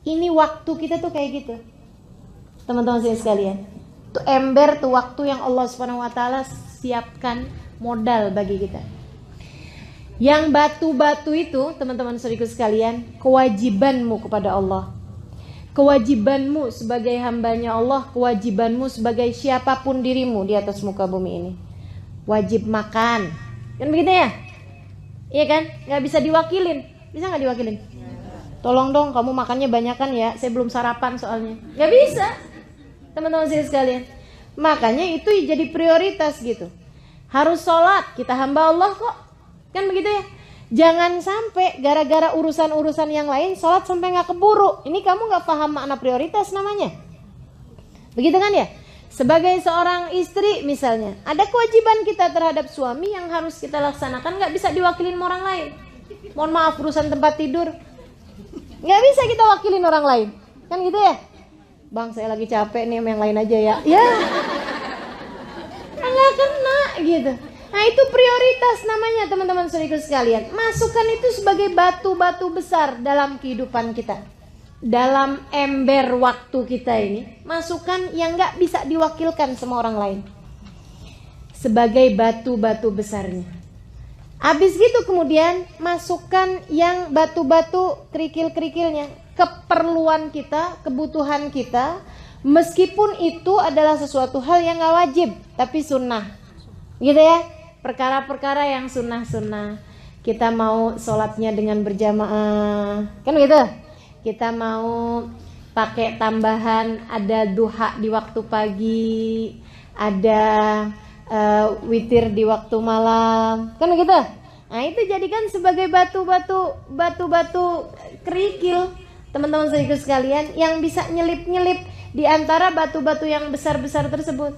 Ini waktu kita tuh kayak gitu. Teman-teman sekalian. Tuh ember tuh waktu yang Allah Subhanahu wa taala siapkan modal bagi kita. Yang batu-batu itu, teman-teman saudaraku sekalian, kewajibanmu kepada Allah. Kewajibanmu sebagai hambanya Allah, kewajibanmu sebagai siapapun dirimu di atas muka bumi ini. Wajib makan. Kan begitu ya? Iya kan? Gak bisa diwakilin. Bisa gak diwakilin? Tolong dong kamu makannya banyakan ya, saya belum sarapan soalnya. Gak bisa. Teman-teman sekalian. Makanya itu jadi prioritas gitu. Harus sholat, kita hamba Allah kok. Kan begitu ya? Jangan sampai gara-gara urusan-urusan yang lain sholat sampai gak keburu. Ini kamu gak paham makna prioritas namanya. Begitu kan ya? Sebagai seorang istri misalnya, ada kewajiban kita terhadap suami yang harus kita laksanakan, gak bisa diwakilin sama orang lain. Mohon maaf, urusan tempat tidur gak bisa kita wakilin orang lain. Kan gitu ya? Bang, saya lagi capek nih, sama yang lain aja ya. Ya, nggak kena gitu. Nah itu prioritas namanya teman-teman saudaraku sekalian. Masukkan itu sebagai batu-batu besar dalam kehidupan kita. Dalam ember waktu kita ini, masukkan yang nggak bisa diwakilkan sama orang lain. Sebagai batu-batu besarnya. Habis gitu kemudian masukkan yang batu-batu kerikil-kerikilnya. Keperluan kita, kebutuhan kita, meskipun itu adalah sesuatu hal yang gak wajib, tapi sunnah, gitu ya. Perkara-perkara yang sunnah-sunnah. Kita mau sholatnya dengan berjamaah, kan gitu. Kita mau pakai tambahan, ada duha di waktu pagi, ada witir di waktu malam, kan begitu. Nah itu jadikan sebagai batu-batu kerikil. Teman-teman saudaraku sekalian, yang bisa nyelip-nyelip di antara batu-batu yang besar-besar tersebut.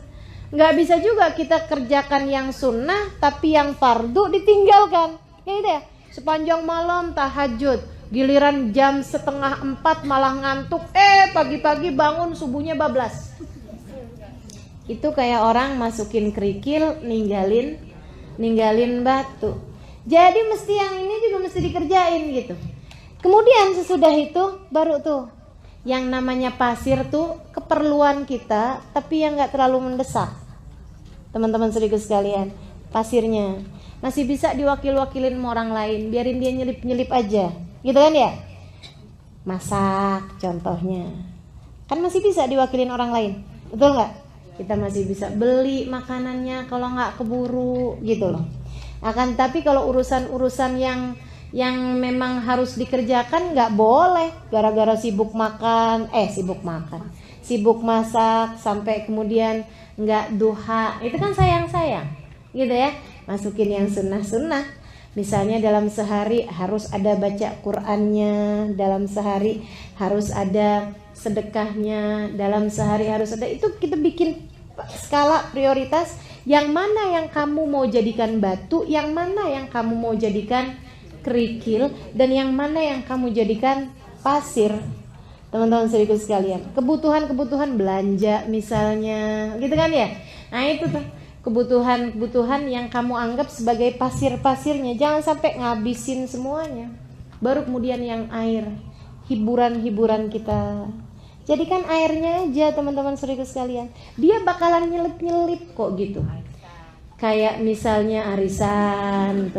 Nggak bisa juga kita kerjakan yang sunnah, tapi yang fardu ditinggalkan. Ya gitu ya, sepanjang malam tahajud, giliran jam 3:30 malah ngantuk, pagi-pagi bangun subuhnya bablas. Itu kayak orang masukin kerikil, ninggalin batu. Jadi mesti yang ini juga mesti dikerjain gitu. Kemudian sesudah itu baru tuh yang namanya pasir tuh keperluan kita, tapi yang gak terlalu mendesak. Teman-teman saudaraku sekalian, pasirnya masih bisa diwakil-wakilin sama orang lain, biarin dia nyelip-nyelip aja, gitu kan ya. Masak contohnya, kan masih bisa diwakilin orang lain, betul gak? Kita masih bisa beli makanannya kalau gak keburu gitu loh. Akan tapi kalau urusan-urusan yang memang harus dikerjakan nggak boleh gara-gara sibuk masak sampai kemudian nggak duha, itu kan sayang gitu ya. Masukin yang sunnah misalnya dalam sehari harus ada baca Qur'annya, dalam sehari harus ada sedekahnya, dalam sehari harus ada, itu kita bikin skala prioritas. Yang mana yang kamu mau jadikan batu, yang mana yang kamu mau jadikan kerikil, dan yang mana yang kamu jadikan pasir. Teman-teman saudaraku sekalian, kebutuhan belanja misalnya, gitu kan ya. Nah itu tuh kebutuhan yang kamu anggap sebagai pasir-pasirnya, jangan sampai ngabisin semuanya. Baru kemudian yang air, hiburan-hiburan kita. Jadikan airnya aja teman-teman saudara sekalian. Dia bakalan nyelip-nyelip kok gitu. Kayak misalnya arisan,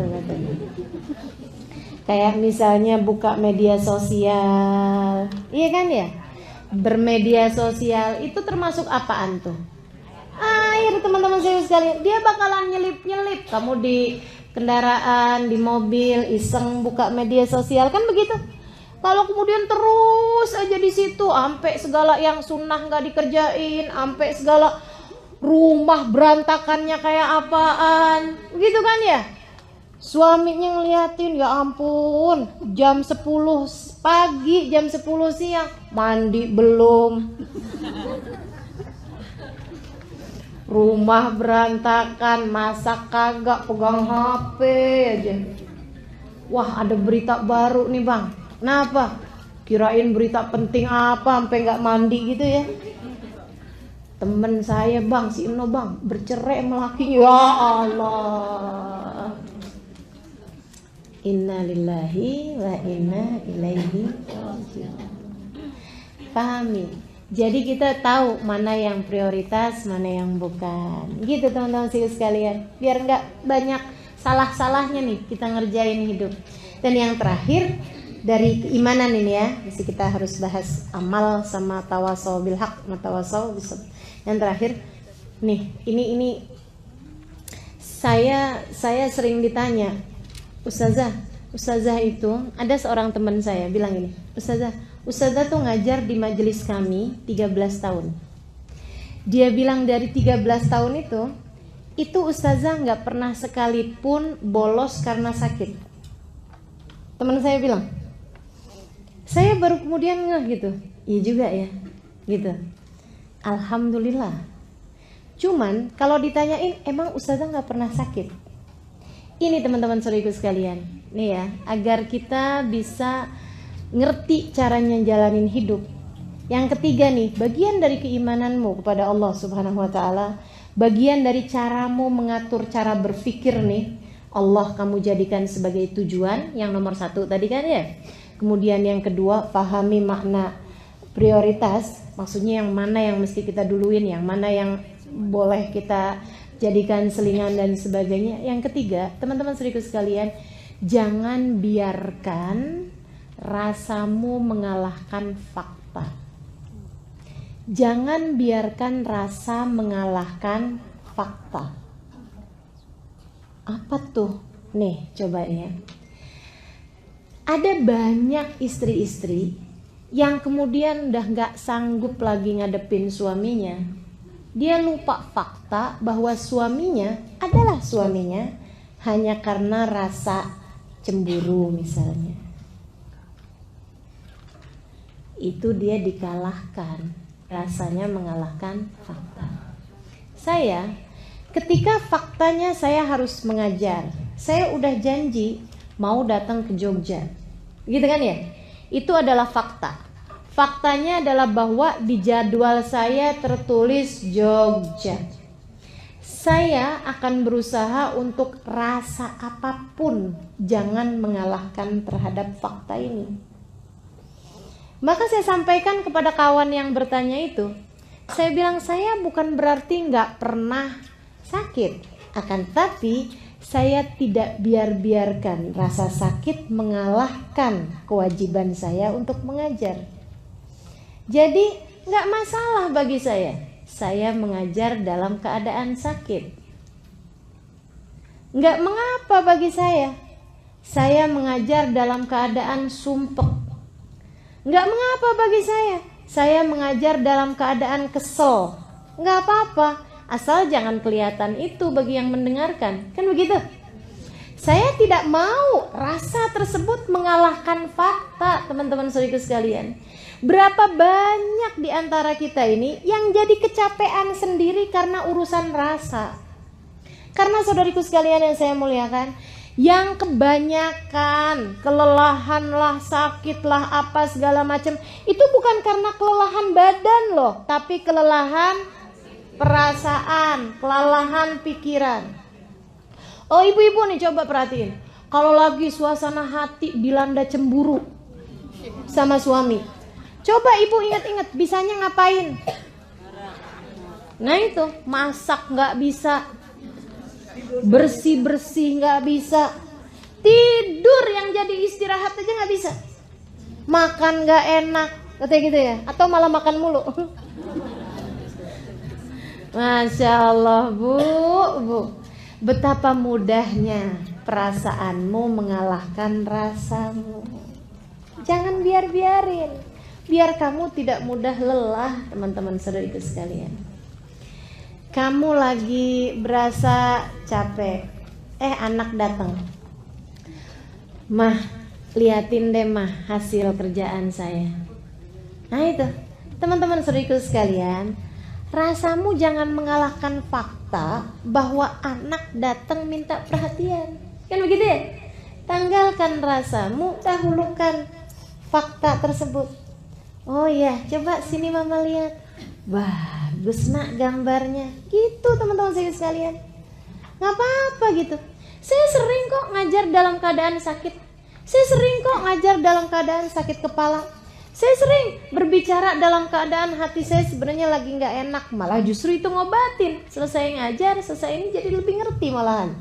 kayak misalnya buka media sosial, iya kan ya? Bermedia sosial itu termasuk apaan tuh? Air teman-teman saya sekalian. Dia bakalan nyelip-nyelip. Kamu di kendaraan, di mobil, iseng buka media sosial kan begitu. Kalau kemudian terus aja di situ, sampai segala yang sunnah nggak dikerjain, sampai segala rumah berantakannya kayak apaan, gitu kan ya? Suaminya ngeliatin, ya ampun, jam 10 pagi, jam 10 siang, mandi belum. Rumah berantakan, masak kagak, pegang HP aja. Wah, ada berita baru nih bang. Kenapa? Kirain berita penting apa sampai nggak mandi gitu ya? Temen saya bang, si Eno bang, bercerai sama lakinya. Ya Allah. Inna lillahi wa inna ilaihi raji'un. Pahami? Jadi kita tahu mana yang prioritas, mana yang bukan. Gitu teman-teman sekalian. Biar nggak banyak salah-salahnya nih kita ngerjain hidup. Dan yang terakhir dari keimanan ini ya, mesti kita harus bahas amal sama tawasau bil haq, sama tawasau bis sabr. Yang terakhir nih, ini saya sering ditanya, Ustazah itu ada seorang teman saya bilang gini, Ustazah tuh ngajar di majelis kami 13 tahun. Dia bilang dari 13 tahun itu Ustazah nggak pernah sekalipun bolos karena sakit. Teman saya bilang, saya baru kemudian ngeh gitu, iya juga ya, gitu. Alhamdulillah. Cuman kalau ditanyain, emang Ustazah nggak pernah sakit? Ini teman-teman saudaraku sekalian, nih ya, agar kita bisa ngerti caranya jalanin hidup. Yang ketiga nih, bagian dari keimananmu kepada Allah Subhanahu wa taala, bagian dari caramu mengatur cara berpikir nih, Allah kamu jadikan sebagai tujuan. Yang nomor 1 tadi kan ya. Kemudian yang kedua, pahami makna prioritas, maksudnya yang mana yang mesti kita duluin, yang mana yang boleh kita jadikan selingan dan sebagainya. Yang ketiga, teman-teman saudaraku sekalian, jangan biarkan rasamu mengalahkan fakta. Jangan biarkan rasa mengalahkan fakta. Apa tuh? Nih, coba ya. Ada banyak istri-istri yang kemudian udah gak sanggup lagi ngadepin suaminya. Dia lupa fakta bahwa suaminya adalah suaminya hanya karena rasa cemburu misalnya. Itu dia dikalahkan, rasanya mengalahkan fakta. Saya, ketika faktanya saya harus mengajar, saya udah janji mau datang ke Jogja, gitu kan ya? Itu adalah fakta. Faktanya adalah bahwa di jadwal saya tertulis Jogja. Saya akan berusaha untuk rasa apapun jangan mengalahkan terhadap fakta ini. Maka saya sampaikan kepada kawan yang bertanya itu, saya bilang saya bukan berarti nggak pernah sakit, akan tapi saya tidak biarkan rasa sakit mengalahkan kewajiban saya untuk mengajar. Jadi nggak masalah bagi saya mengajar dalam keadaan sakit. Nggak mengapa bagi saya mengajar dalam keadaan sumpek. Nggak mengapa bagi saya mengajar dalam keadaan kesel. Nggak apa-apa, asal jangan kelihatan itu bagi yang mendengarkan, kan begitu? Saya tidak mau rasa tersebut mengalahkan fakta, teman-teman saudaraku sekalian. Berapa banyak di antara kita ini yang jadi kecapean sendiri karena urusan rasa. Karena saudariku sekalian yang saya muliakan, yang kebanyakan kelelahan lah, sakit lah, apa segala macam, itu bukan karena kelelahan badan loh, tapi kelelahan perasaan, kelelahan pikiran. Oh ibu-ibu nih coba perhatiin. Kalau lagi suasana hati dilanda cemburu sama suami, coba ibu ingat-ingat bisanya ngapain? Nah itu, masak nggak bisa, bersih-bersih nggak bisa, tidur yang jadi istirahat aja nggak bisa, makan nggak enak, katanya gitu ya, atau malah makan mulu. Masya Allah bu, betapa mudahnya perasaanmu mengalahkan rasamu. Jangan biarin, biar kamu tidak mudah lelah, teman-teman saudariku sekalian. Kamu lagi berasa capek, anak datang, mah liatin deh mah hasil kerjaan saya. Nah itu teman-teman saudariku sekalian, rasamu jangan mengalahkan fakta bahwa anak datang minta perhatian. Kan begitu ya? Tanggalkan rasamu, dahulukan fakta tersebut. Oh iya, coba sini mama lihat. Bagus nak gambarnya. Gitu teman-teman saya sekalian. Gak apa-apa gitu. Saya sering kok ngajar dalam keadaan sakit. Saya sering kok ngajar dalam keadaan sakit kepala. Saya sering berbicara dalam keadaan hati saya sebenarnya lagi gak enak. Malah justru itu ngobatin. Selesai ngajar, selesai ini jadi lebih ngerti malahan.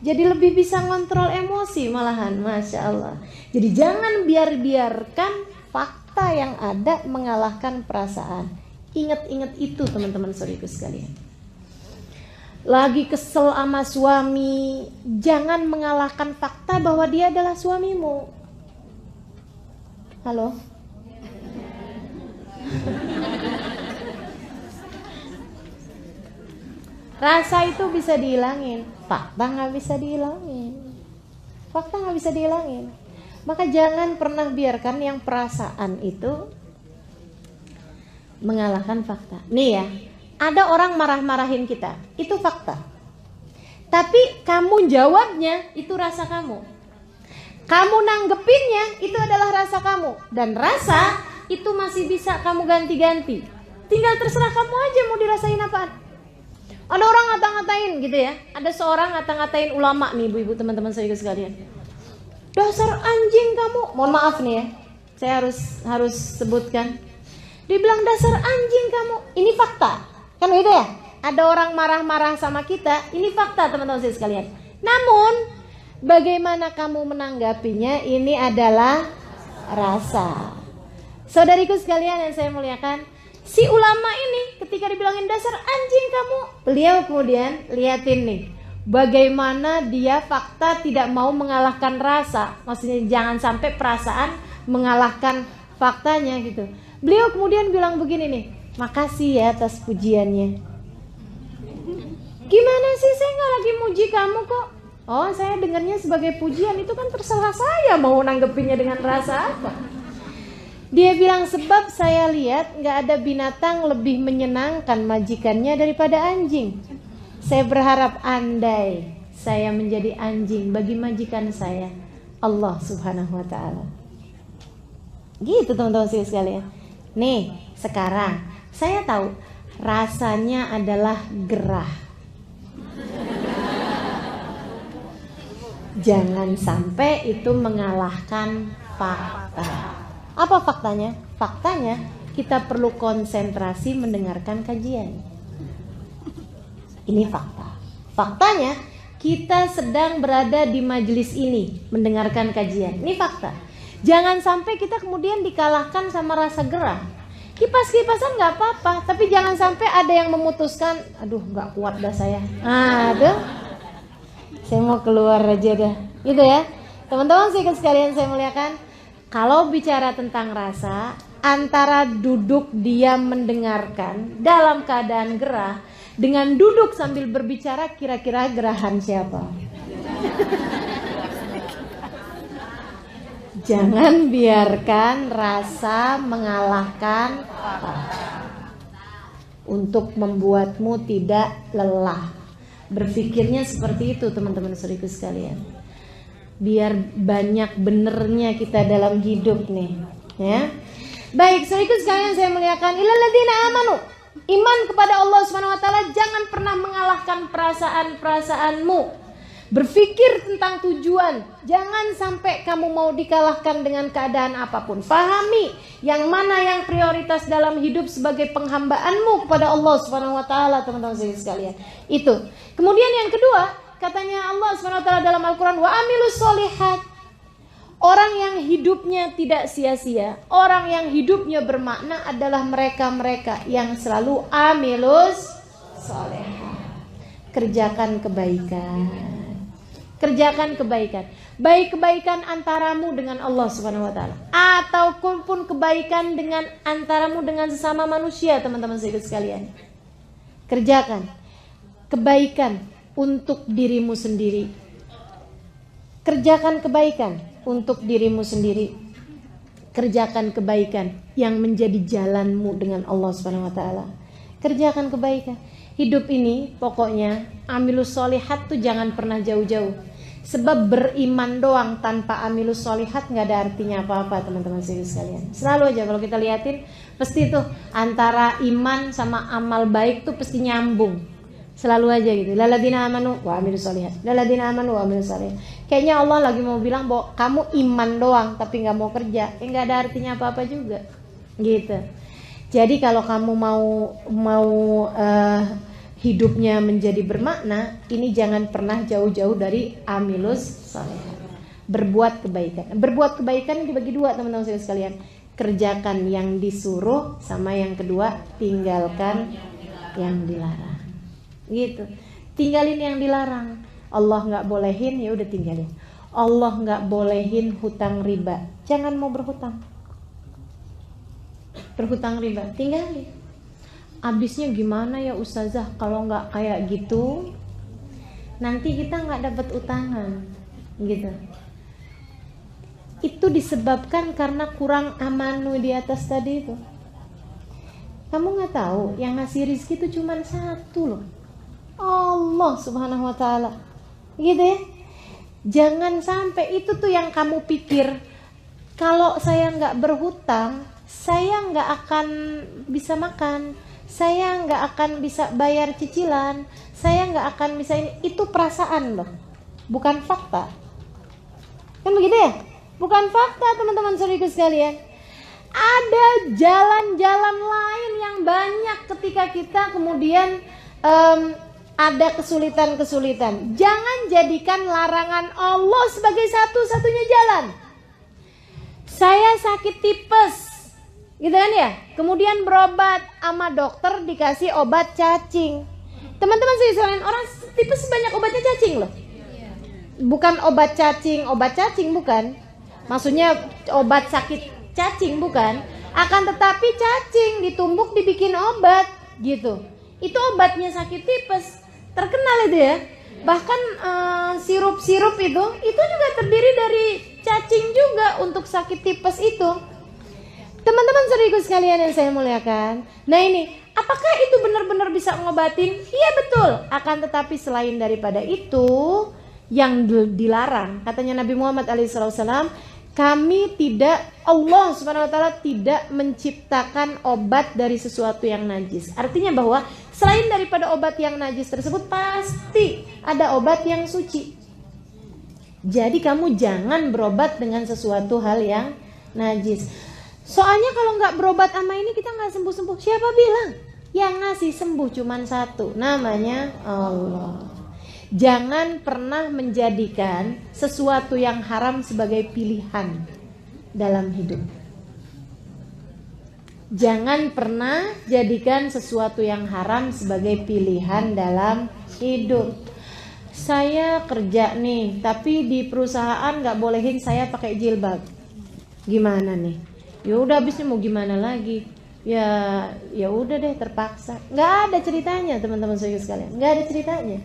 Jadi lebih bisa ngontrol emosi malahan. Masya Allah. Jadi jangan biarkan fakta yang ada mengalahkan perasaan. Ingat-ingat itu teman-teman saudariku sekalian. Lagi kesel sama suami, jangan mengalahkan fakta bahwa dia adalah suamimu. Halo? Rasa itu bisa dihilangin, fakta gak bisa dihilangin. Fakta gak bisa dihilangin. Maka jangan pernah biarkan yang perasaan itu mengalahkan fakta. Nih ya, ada orang marah-marahin kita, itu fakta. Tapi kamu jawabnya, itu rasa kamu. Kamu nanggepinnya, itu adalah rasa kamu. Dan rasa itu masih bisa kamu ganti-ganti. Tinggal terserah kamu aja mau dirasain apaan. Ada orang ngata-ngatain gitu ya. Ada seorang ngata-ngatain ulama nih ibu-ibu teman-teman saya sekalian. Dasar anjing kamu. Mohon maaf nih ya, saya harus sebutkan. Dibilang dasar anjing kamu. Ini fakta. Kan gitu ya? Ada orang marah-marah sama kita. Ini fakta teman-teman saya sekalian. Namun bagaimana kamu menanggapinya, ini adalah rasa. Saudariku sekalian yang saya muliakan, si ulama ini ketika dibilangin dasar anjing kamu, beliau kemudian liatin nih, bagaimana dia fakta tidak mau mengalahkan rasa. Maksudnya jangan sampai perasaan mengalahkan faktanya gitu. Beliau kemudian bilang begini nih, makasih ya atas pujiannya. Gimana sih, saya gak lagi muji kamu kok. Oh saya dengarnya sebagai pujian, itu kan terserah saya mau nanggepinnya dengan rasa apa. Dia bilang sebab saya lihat gak ada binatang lebih menyenangkan majikannya daripada anjing. Saya berharap andai saya menjadi anjing bagi majikan saya, Allah subhanahu wa ta'ala. Gitu teman-teman sekalian. Nih sekarang saya tahu rasanya adalah gerah. Jangan sampai itu mengalahkan fakta. Apa faktanya? Faktanya kita perlu konsentrasi mendengarkan kajian. Ini fakta. Faktanya kita sedang berada di majelis ini mendengarkan kajian. Ini fakta. Jangan sampai kita kemudian dikalahkan sama rasa gerah. Kipas-kipasan gak apa-apa, tapi jangan sampai ada yang memutuskan, aduh gak kuat dah saya. Aduh, saya mau keluar aja dah. Gitu ya. Teman-teman sekalian saya muliakan, kalau bicara tentang rasa, antara duduk diam mendengarkan dalam keadaan gerah dengan duduk sambil berbicara, kira-kira gerahan siapa? Jangan biarkan rasa mengalahkan untuk membuatmu tidak lelah. Berpikirnya seperti itu teman-teman saudaraku sekalian. Biar banyak benernya kita dalam hidup nih, ya. Baik, saudaraku sekalian saya muliakan, illalladzina amanu. Iman kepada Allah Subhanahu wa taala jangan pernah mengalahkan perasaan-perasaanmu. Berpikir tentang tujuan, jangan sampai kamu mau dikalahkan dengan keadaan apapun. Fahami yang mana yang prioritas dalam hidup sebagai penghambaanmu kepada Allah Subhanahu wa taala, teman-teman sekalian. Itu. Kemudian yang kedua, katanya Allah Subhanahu wa taala dalam Al-Qur'an, wa amilus sholihat. Orang yang hidupnya tidak sia-sia, orang yang hidupnya bermakna adalah mereka-mereka yang selalu amilus sholihat. Kerjakan kebaikan. Kerjakan kebaikan. Baik kebaikan antaramu dengan Allah Subhanahu wa taala ataupun kebaikan dengan antaramu dengan sesama manusia, teman-teman sekalian. Kerjakan kebaikan untuk dirimu sendiri. Kerjakan kebaikan untuk dirimu sendiri. Kerjakan kebaikan yang menjadi jalanmu dengan Allah Subhanahu wa taala. Kerjakan kebaikan. Hidup ini pokoknya amilus sholihat tuh jangan pernah jauh-jauh. Sebab beriman doang tanpa amilus sholihat nggak ada artinya apa-apa, teman-teman sekalian. Selalu aja kalau kita liatin pasti tuh antara iman sama amal baik tuh pasti nyambung. Selalu aja gitu. Lalladzina amanu wa amilus sholihat. Lalladzina amanu wa amilus sholihat. Kayaknya Allah lagi mau bilang bahwa kamu iman doang tapi nggak mau kerja, nggak ada artinya apa-apa juga. Gitu. Jadi kalau kamu mau hidupnya menjadi bermakna, ini jangan pernah jauh-jauh dari amilus sholihat. Berbuat kebaikan. Berbuat kebaikan dibagi dua, teman-teman sekalian. Kerjakan yang disuruh, sama yang kedua tinggalkan yang dilarang. Gitu. Tinggalin yang dilarang. Allah nggak bolehin, ya udah tinggalin. Allah nggak bolehin hutang riba. Jangan mau berhutang. Berhutang riba, tinggalin. Abisnya gimana ya ustazah kalau nggak kayak gitu? Nanti kita nggak dapat utangan, gitu. Itu disebabkan karena kurang amanu di atas tadi itu. Kamu nggak tahu yang ngasih rizki itu cuma satu loh, Allah Subhanahu wa taala. Gitu ya. Jangan sampai itu tuh yang kamu pikir, kalau saya nggak berhutang, saya nggak akan bisa makan, saya nggak akan bisa bayar cicilan, saya nggak akan bisa ini. Itu perasaan loh, bukan fakta. Kan begitu ya? Bukan fakta, teman-teman saudaraku sekalian. Ada jalan-jalan lain yang banyak ketika kita kemudian ada kesulitan-kesulitan. Jangan jadikan larangan Allah sebagai satu-satunya jalan. Saya sakit tipes, gitu kan ya? Kemudian berobat sama dokter dikasih obat cacing. Teman-teman sekalian, orang tipes banyak obatnya cacing loh. Bukan obat cacing bukan. Maksudnya obat sakit cacing bukan. Akan tetapi cacing ditumbuk dibikin obat gitu. Itu obatnya sakit tipes. Terkenal itu ya. Bahkan sirup-sirup itu juga terdiri dari cacing juga untuk sakit tipes itu. Teman-teman saudaraku sekalian yang saya muliakan. Nah ini, apakah itu benar-benar bisa ngobatin? Iya betul. Akan tetapi selain daripada itu yang dilarang, katanya Nabi Muhammad SAW, kami tidak, Allah Subhanahu wa taala tidak menciptakan obat dari sesuatu yang najis. Artinya bahwa selain daripada obat yang najis tersebut pasti ada obat yang suci. Jadi kamu jangan berobat dengan sesuatu hal yang najis. Soalnya kalau nggak berobat sama ini kita nggak sembuh-sembuh. Siapa bilang? Yang ngasih sembuh cuman satu, namanya Allah. Jangan pernah menjadikan sesuatu yang haram sebagai pilihan dalam hidup. Jangan pernah jadikan sesuatu yang haram sebagai pilihan dalam hidup. Saya kerja nih, tapi di perusahaan nggak bolehin saya pakai jilbab. Gimana nih? Ya udah, habisnya mau gimana lagi? Ya udah deh, terpaksa. Nggak ada ceritanya, teman-teman sekalian. Nggak ada ceritanya.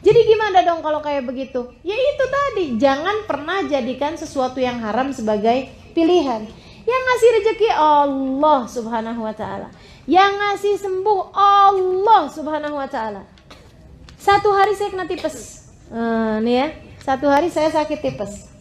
Jadi gimana dong kalau kayak begitu? Ya itu tadi, jangan pernah jadikan sesuatu yang haram sebagai pilihan. Yang ngasih rezeki Allah Subhanahu wa taala. Yang ngasih sembuh Allah Subhanahu wa taala. Satu hari saya kena tipes. Nih ya, satu hari saya sakit tipes.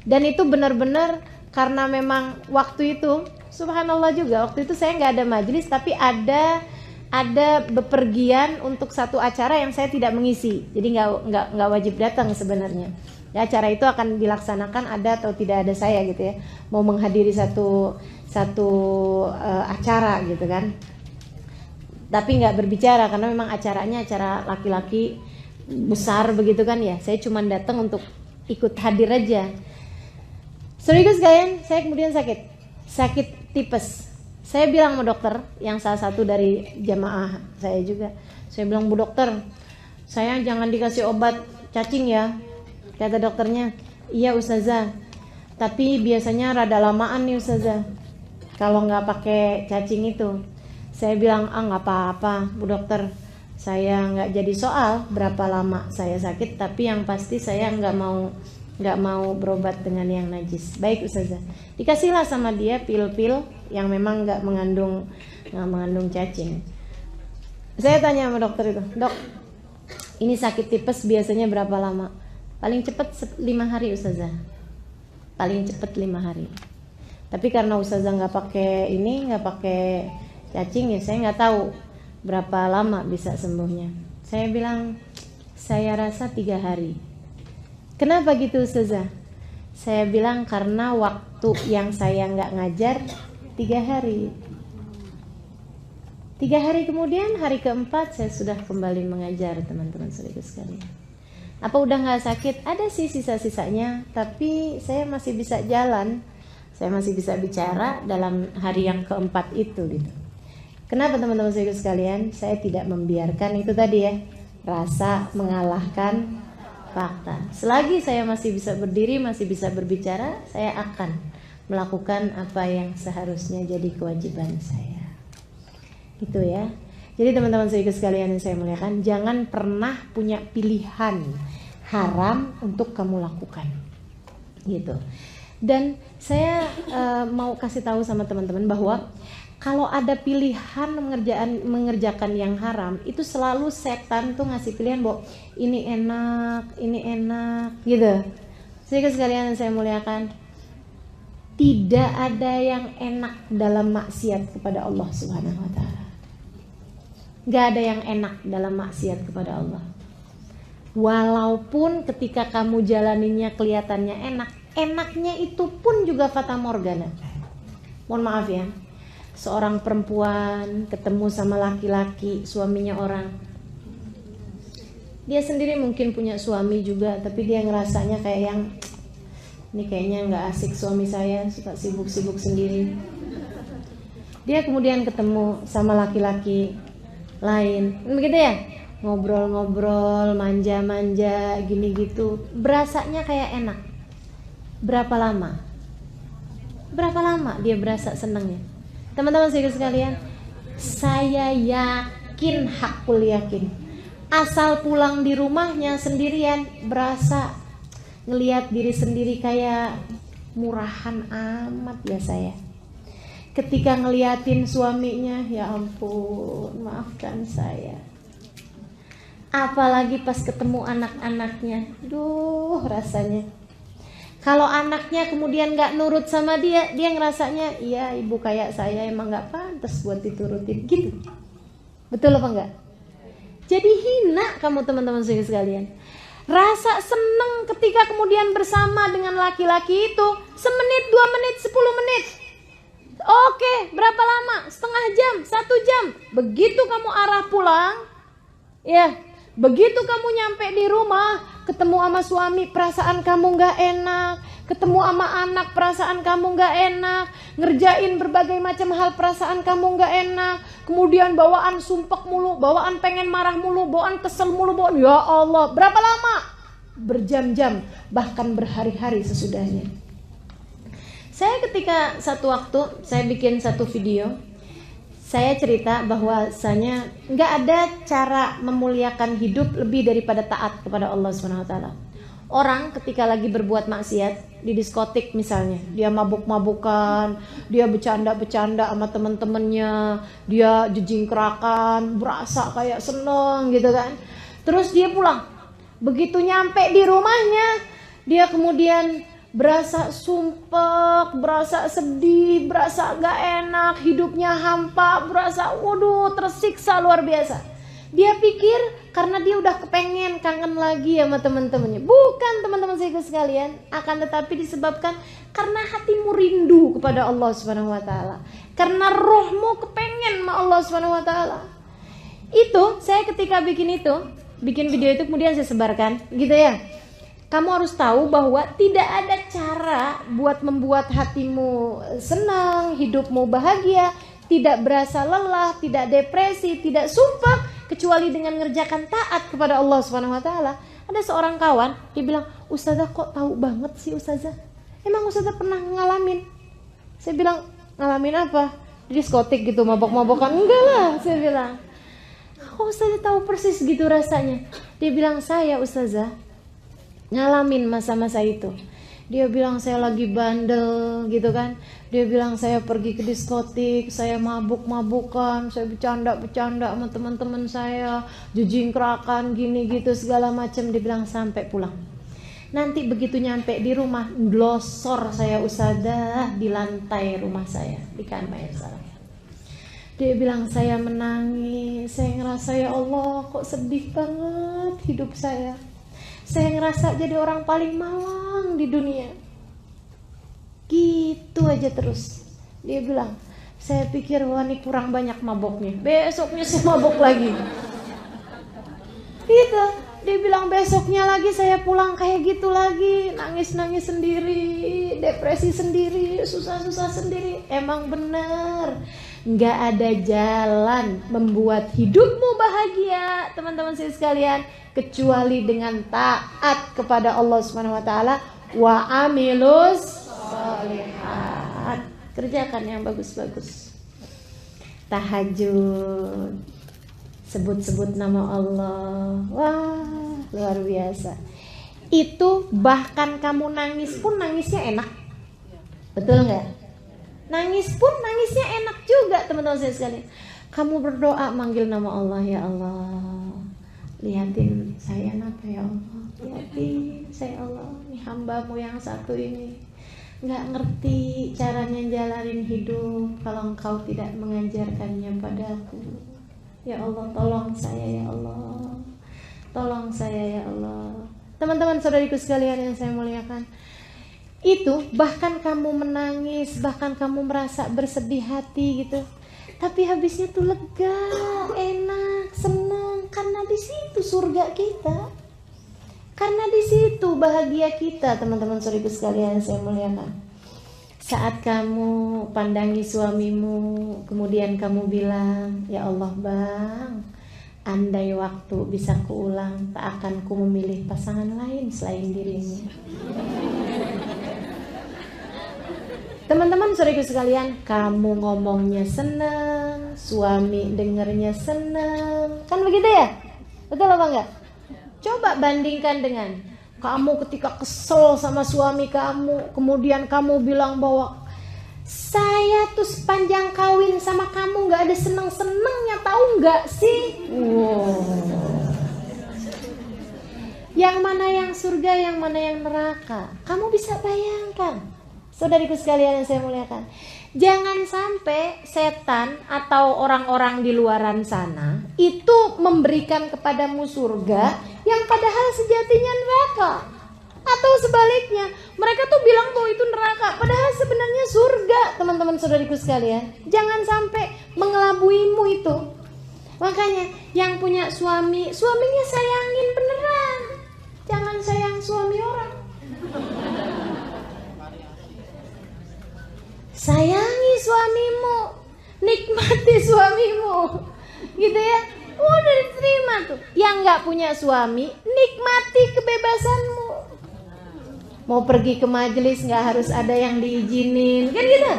Dan itu benar-benar karena memang waktu itu, subhanallah juga, waktu itu saya nggak ada majelis, tapi ada ada bepergian untuk satu acara yang saya tidak mengisi, jadi nggak wajib datang sebenarnya. Ya, acara itu akan dilaksanakan ada atau tidak ada saya gitu ya, mau menghadiri satu acara gitu kan, tapi nggak berbicara karena memang acaranya acara laki-laki besar begitu kan ya. Saya cuma datang untuk ikut hadir aja. Saudara sekalian, saya kemudian sakit tipes. Saya bilang sama dokter yang salah satu dari jamaah saya juga, saya bilang, "Bu dokter, saya jangan dikasih obat cacing ya." Kata dokternya, "Iya Ustazah, tapi biasanya rada lamaan nih Ustazah kalau nggak pakai cacing itu." Saya bilang, "Nggak apa-apa Bu dokter, saya nggak jadi soal berapa lama saya sakit, tapi yang pasti saya nggak mau berobat dengan yang najis." Baik Ustazah. Dikasihlah sama dia pil-pil yang memang nggak mengandung cacing. Saya tanya sama dokter itu, "Dok, ini sakit tipes biasanya berapa lama?" "Paling cepat 5 hari Ustazah." Paling cepat 5 hari. Tapi karena Ustazah nggak pakai cacing ya, saya nggak tahu berapa lama bisa sembuhnya. Saya bilang, "Saya rasa 3 hari." "Kenapa gitu Ustazah?" Saya bilang, "Karena waktu yang saya nggak ngajar 3 hari. 3 hari kemudian, hari keempat saya sudah kembali mengajar teman-teman saudara sekalian." "Apa udah nggak sakit?" "Ada sih sisa-sisanya, tapi saya masih bisa jalan, saya masih bisa bicara dalam hari yang keempat itu gitu." Kenapa teman-teman saudara sekalian? Saya tidak membiarkan itu tadi ya, rasa mengalahkan fakta. Selagi saya masih bisa berdiri, masih bisa berbicara, saya akan melakukan apa yang seharusnya jadi kewajiban saya. Itu ya. Jadi teman-teman saudara sekalian yang saya muliakan, jangan pernah punya pilihan haram untuk kamu lakukan. Gitu. Dan saya mau kasih tahu sama teman-teman bahwa kalau ada pilihan mengerjakan yang haram, itu selalu setan tuh ngasih pilihan bahwa ini enak gitu. Saudara sekalian yang saya muliakan, tidak ada yang enak dalam maksiat kepada Allah Subhanahu wa taala. Gak ada yang enak dalam maksiat kepada Allah. Walaupun ketika kamu jalaninnya kelihatannya enak, enaknya itu pun juga fata morgana. Mohon maaf ya, seorang perempuan ketemu sama laki-laki, suaminya orang. Dia sendiri mungkin punya suami juga, tapi dia ngerasanya kayak yang, ini kayaknya gak asik suami saya, suka sibuk-sibuk sendiri. Dia kemudian ketemu sama laki-laki lain, begitu ya, ngobrol-ngobrol, manja-manja, gini gitu, berasanya kayak enak. Berapa lama dia berasa senangnya? Teman-teman sekalian, saya yakin, hakul yakin, asal pulang di rumahnya sendirian berasa ngelihat diri sendiri kayak murahan amat ya saya. Ketika ngeliatin suaminya, ya ampun, maafkan saya. Apalagi pas ketemu anak-anaknya, duh rasanya. Kalau anaknya kemudian gak nurut sama dia ngerasanya, iya ibu kayak saya emang gak pantas buat diturutin gitu. Betul apa enggak? Jadi hina kamu teman-teman sekalian. Rasa seneng ketika kemudian bersama dengan laki-laki itu semenit, 2 menit, 10 menit. Oke, berapa lama? Setengah jam, 1 jam. Begitu kamu arah pulang, ya, begitu kamu nyampe di rumah, ketemu sama suami, perasaan kamu gak enak. Ketemu sama anak, perasaan kamu gak enak. Ngerjain berbagai macam hal, perasaan kamu gak enak. Kemudian bawaan sumpek mulu, bawaan pengen marah mulu, bawaan kesel mulu, bawaan, ya Allah. Berapa lama? Berjam-jam, bahkan berhari-hari sesudahnya. Saya ketika satu waktu, saya bikin satu video, saya cerita bahwasanya nggak ada cara memuliakan hidup lebih daripada taat kepada Allah SWT. Orang ketika lagi berbuat maksiat di diskotik misalnya, dia mabuk-mabukan, dia bercanda-bercanda sama temen-temennya, dia jejingkrakan, berasa kayak seneng gitu kan. Terus dia pulang, begitu nyampe di rumahnya, dia kemudian berasa sumpek, berasa sedih, berasa gak enak, hidupnya hampa, berasa waduh tersiksa luar biasa. Dia pikir karena dia udah kepengen kangen lagi sama teman-temannya. Bukan teman-teman saya sekalian, akan tetapi disebabkan karena hatimu rindu kepada Allah Subhanahu wa taala. Karena rohmu kepengen sama Allah Subhanahu wa taala. Itu saya ketika bikin video itu kemudian saya sebarkan gitu ya. Kamu harus tahu bahwa tidak ada cara buat membuat hatimu senang, hidupmu bahagia, tidak berasa lelah, tidak depresi, tidak sumpah kecuali dengan ngerjakan taat kepada Allah Subhanahu wa taala. Ada seorang kawan, dia bilang, "Ustazah kok tahu banget sih Ustazah? Emang Ustazah pernah ngalamin?" Saya bilang, "Ngalamin apa? Di diskotik gitu, mabok-mabokan?" "Enggak lah," saya bilang. "Kok Ustazah tahu persis gitu rasanya?" Dia bilang, "Saya Ustazah ngalamin masa-masa itu." Dia bilang saya lagi bandel gitu kan. Dia bilang saya pergi ke diskotik, saya mabuk-mabukan, saya bercanda-bercanda sama teman-teman saya, jejingkrakan gini gitu segala macam. Dia bilang sampai pulang. Nanti begitu nyampe di rumah, glosor saya Ustazah di lantai rumah saya, di kamar saya. Dia bilang saya menangis, saya ngerasa ya Allah kok sedih banget hidup saya. Saya ngerasa jadi orang paling malang di dunia. Gitu aja terus. Dia bilang, saya pikir wah ini kurang banyak maboknya. Besoknya saya mabok lagi. Gitu. Dia bilang besoknya lagi saya pulang kayak gitu lagi. Nangis-nangis sendiri, depresi sendiri, susah-susah sendiri. Emang bener. Nggak ada jalan membuat hidupmu bahagia, teman-teman sekalian, kecuali dengan taat kepada Allah Subhanahu wa taala. Wa amilus sholihat. Kerjakan yang bagus-bagus. Tahajud, sebut-sebut nama Allah. Wah, luar biasa. Itu bahkan kamu nangis pun nangisnya enak. Betul nggak? Nangis pun nangisnya enak juga teman-teman saya sekalian. Kamu berdoa manggil nama Allah, ya Allah, lihatin saya apa ya Allah, lihatin saya Allah, ini hambamu yang satu ini nggak ngerti caranya jalanin hidup kalau engkau tidak mengajarkannya padaku. Ya Allah tolong saya ya Allah, tolong saya ya Allah. Teman-teman saudariku sekalian yang saya muliakan, itu bahkan kamu menangis, bahkan kamu merasa bersedih hati gitu, tapi habisnya tuh lega, enak, senang, karena di situ surga kita, karena di situ bahagia kita. Teman-teman saudariku sekalian saya muliakan, saat kamu pandangi suamimu kemudian kamu bilang, ya Allah bang, andai waktu bisa kuulang tak akan ku memilih pasangan lain selain dirimu. Teman-teman saudariku sekalian, kamu ngomongnya senang, suami dengernya senang, kan begitu ya? Betul apa enggak? Coba bandingkan dengan kamu ketika kesel sama suami kamu, kemudian kamu bilang bahwa saya tuh sepanjang kawin sama kamu gak ada seneng-senengnya, tahu gak sih? Wow. Yang mana yang surga, yang mana yang neraka? Kamu bisa bayangkan. Saudariku sekalian yang saya muliakan, jangan sampai setan atau orang-orang di luaran sana itu memberikan kepadamu surga yang padahal sejatinya neraka. Atau sebaliknya, mereka tuh bilang bahwa itu neraka padahal sebenarnya surga. Teman-teman saudariku sekalian, jangan sampai mengelabuimu itu. Makanya yang punya suami, suaminya sayangin beneran, jangan sayang suami orang. Sayangi suamimu, nikmati suamimu, gitu ya. Udah diterima tuh. Yang nggak punya suami, nikmati kebebasanmu. Mau pergi ke majelis nggak harus ada yang diizinin, kan gitu.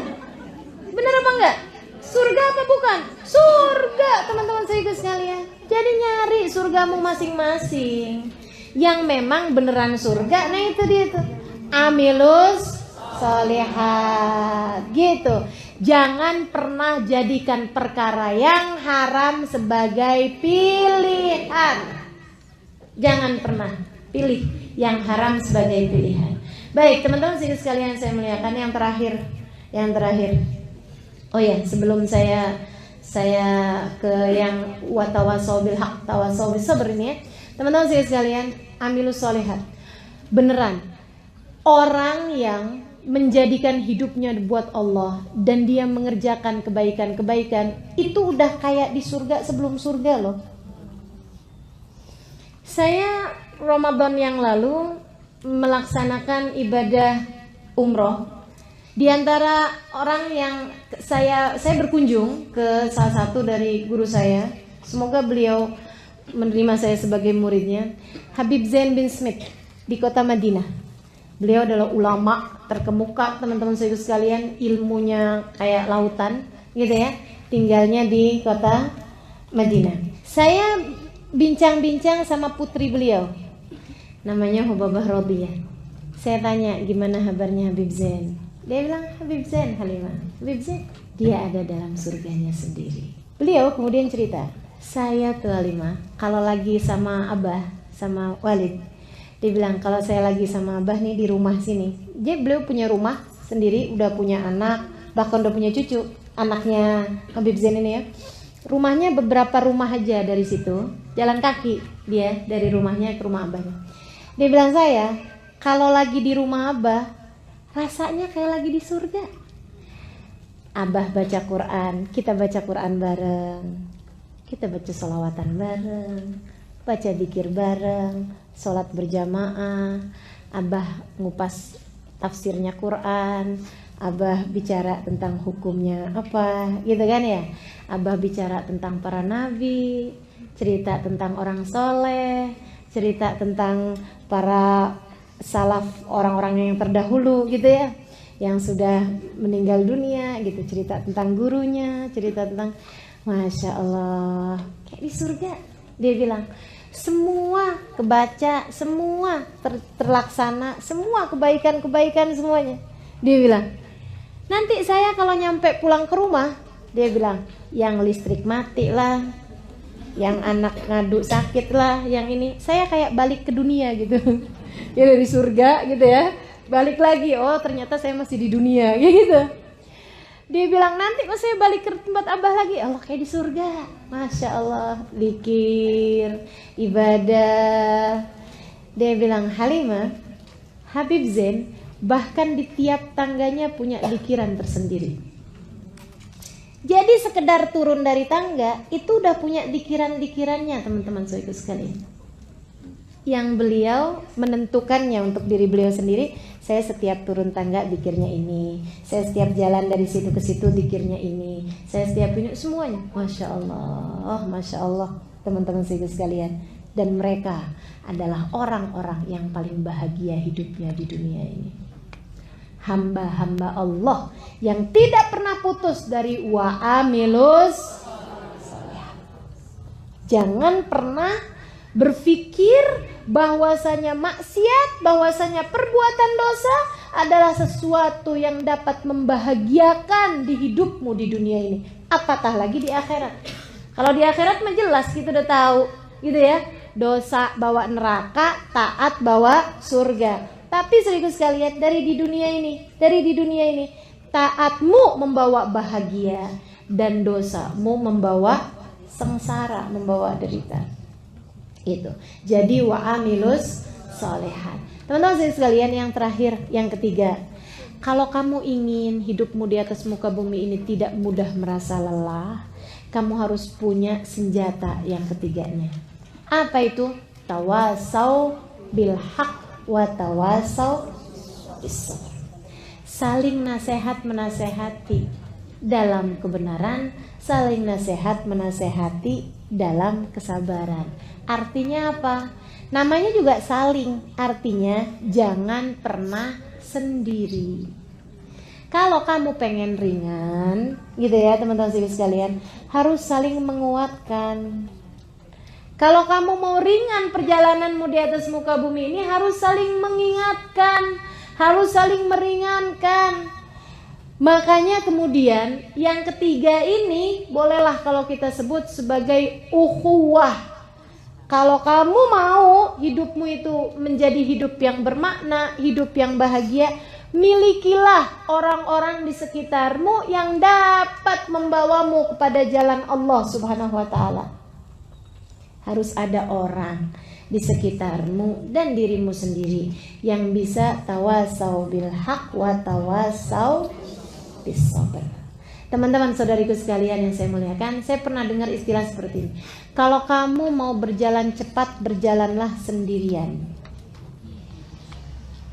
Bener apa enggak? Surga apa bukan? Surga, teman-teman saya sekalian. Jadi nyari surgamu masing-masing. Yang memang beneran surga, nah itu dia tuh. Amilus sholihat, gitu. Jangan pernah jadikan perkara yang haram sebagai pilihan. Jangan pernah pilih yang haram sebagai pilihan. Baik, teman-teman sekalian saya muliakan, yang terakhir. Oh ya, sebelum saya ke yang watawasau bil haq tawasau bis sabr ini ya. Teman-teman sekalian, amilus solihat. Beneran, orang yang menjadikan hidupnya buat Allah dan dia mengerjakan kebaikan-kebaikan, itu udah kayak di surga sebelum surga loh. Saya Ramadan yang lalu melaksanakan ibadah umroh. Di antara orang yang saya berkunjung ke salah satu dari guru saya, semoga beliau menerima saya sebagai muridnya, Habib Zain bin Smith di kota Madinah. Beliau adalah ulama terkemuka, teman-teman sekalian, ilmunya kayak lautan gitu ya, tinggalnya di kota Madinah. Saya bincang-bincang sama putri beliau, namanya Hubabah Rodiyah. Saya tanya, gimana kabarnya Habib Zain? Dia bilang, Habib Zain, Halimah, Habib Zain, dia ada dalam surganya sendiri. Beliau kemudian cerita, saya tuh Halimah, kalau lagi sama Abah, sama Walid, dia bilang, kalau saya lagi sama Abah nih di rumah sini, beliau punya rumah sendiri, udah punya anak, bahkan udah punya cucu, anaknya Habib Zain ini ya. Rumahnya beberapa rumah aja dari situ, jalan kaki dia dari rumahnya ke rumah Abahnya. Dia bilang, saya kalau lagi di rumah Abah rasanya kayak lagi di surga. Abah baca Quran, kita baca Quran bareng, kita baca sholawatan bareng, baca dzikir bareng, sholat berjamaah, Abah ngupas tafsirnya Quran, Abah bicara tentang hukumnya apa gitu kan ya, Abah bicara tentang para nabi, cerita tentang orang soleh, cerita tentang para salaf, orang-orang yang terdahulu gitu ya, yang sudah meninggal dunia gitu, cerita tentang gurunya, cerita tentang, Masya Allah, kayak di surga. Dia bilang, semua kebaca, semua terlaksana, semua kebaikan-kebaikan semuanya. Dia bilang, nanti saya kalau nyampe pulang ke rumah, dia bilang, yang listrik mati lah, yang anak ngadu sakit lah, yang ini, saya kayak balik ke dunia gitu. Ya dari surga gitu ya, balik lagi, oh ternyata saya masih di dunia gitu. Dia bilang, nanti kok saya balik ke tempat Abah lagi, Allah kayak di surga. Masya Allah, zikir, ibadah. Dia bilang, Halimah, Habib Zain bahkan di tiap tangganya punya zikiran tersendiri. Jadi sekedar turun dari tangga itu udah punya zikiran-zikirannya, teman-teman saudara sekalian. Yang beliau menentukannya untuk diri beliau sendiri. Saya setiap turun tangga zikirnya ini, saya setiap jalan dari situ ke situ zikirnya ini, saya setiap ini, semuanya. Masya Allah, teman-teman saudara sekalian. Dan mereka adalah orang-orang yang paling bahagia hidupnya di dunia ini. Hamba-hamba Allah yang tidak pernah putus dari wa'amilus. Jangan pernah berpikir bahwasanya maksiat, bahwasanya perbuatan dosa adalah sesuatu yang dapat membahagiakan di hidupmu di dunia ini, apatah lagi di akhirat. Kalau di akhirat mah jelas kita udah tahu gitu ya, dosa bawa neraka, taat bawa surga. Tapi saudara sekalian, dari di dunia ini taatmu membawa bahagia dan dosamu membawa sengsara, membawa derita. Itu. Jadi wa'amilus solehat. Teman-teman sekalian, yang terakhir, yang ketiga, kalau kamu ingin hidupmu di atas muka bumi ini tidak mudah merasa lelah, kamu harus punya senjata yang ketiganya. Apa itu? Tawasau bil haq wa tawasau bis sabr. Saling nasihat menasehati dalam kebenaran, saling nasihat menasehati dalam kesabaran. Artinya apa? Namanya juga saling, artinya jangan pernah sendiri. Kalau kamu pengen ringan, gitu ya teman-teman sekalian, harus saling menguatkan. Kalau kamu mau ringan perjalananmu di atas muka bumi ini, harus saling mengingatkan, harus saling meringankan. Makanya kemudian yang ketiga ini bolehlah kalau kita sebut sebagai ukhuwah. Kalau kamu mau hidupmu itu menjadi hidup yang bermakna, hidup yang bahagia, milikilah orang-orang di sekitarmu yang dapat membawamu kepada jalan Allah Subhanahu wa taala. Harus ada orang di sekitarmu dan dirimu sendiri yang bisa tawasau bil haq wa tawasau bis sabr. Teman-teman saudariku sekalian yang saya muliakan, saya pernah dengar istilah seperti ini. Kalau kamu mau berjalan cepat, berjalanlah sendirian.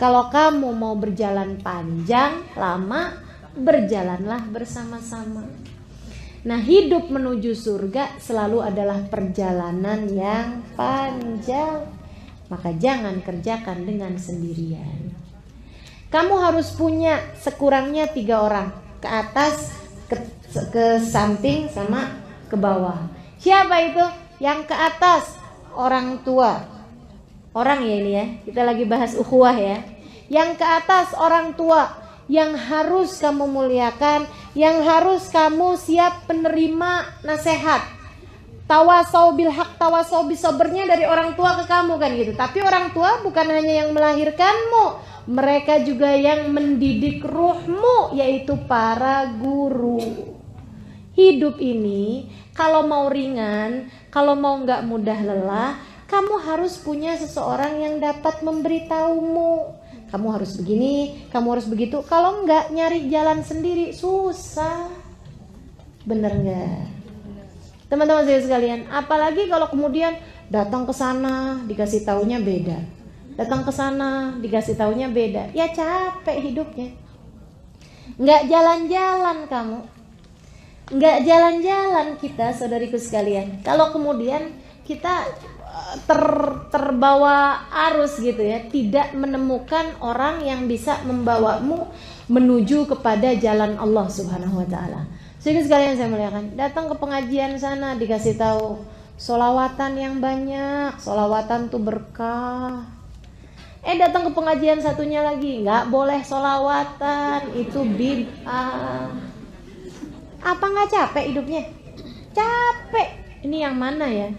Kalau kamu mau berjalan panjang, lama, berjalanlah bersama-sama. Nah, hidup menuju surga selalu adalah perjalanan yang panjang. Maka jangan kerjakan dengan sendirian. Kamu harus punya sekurangnya 3 orang, ke atas, ke samping, sama ke bawah. Siapa itu? Yang ke atas, orang tua. Orang ya ini ya, kita lagi bahas ukhuwah ya. Yang ke atas orang tua, yang harus kamu muliakan, yang harus kamu siap penerima nasihat. Tawasau bil haq, tawasau bis sabrnya dari orang tua ke kamu kan gitu. Tapi orang tua bukan hanya yang melahirkanmu, mereka juga yang mendidik ruhmu, yaitu para guru. Hidup ini kalau mau ringan, kalau mau gak mudah lelah, kamu harus punya seseorang yang dapat memberitahumu. Kamu harus begini, kamu harus begitu. Kalau enggak, nyari jalan sendiri susah. Bener enggak? Teman-teman saya sekalian, apalagi kalau kemudian datang ke sana dikasih taunya beda. Datang ke sana dikasih taunya beda. Ya capek hidupnya. Enggak jalan-jalan kamu. Enggak jalan-jalan kita, saudariku sekalian. Kalau kemudian kita terbawa arus gitu ya, tidak menemukan orang yang bisa membawamu menuju kepada jalan Allah Subhanahu wa taala. Saudariku sekalian saya muliakan, datang ke pengajian sana dikasih tahu sholawatan yang banyak, sholawatan tuh berkah. Datang ke pengajian satunya lagi, nggak boleh sholawatan, itu bid'ah. Apa nggak capek hidupnya? Capek. Ini yang mana ya?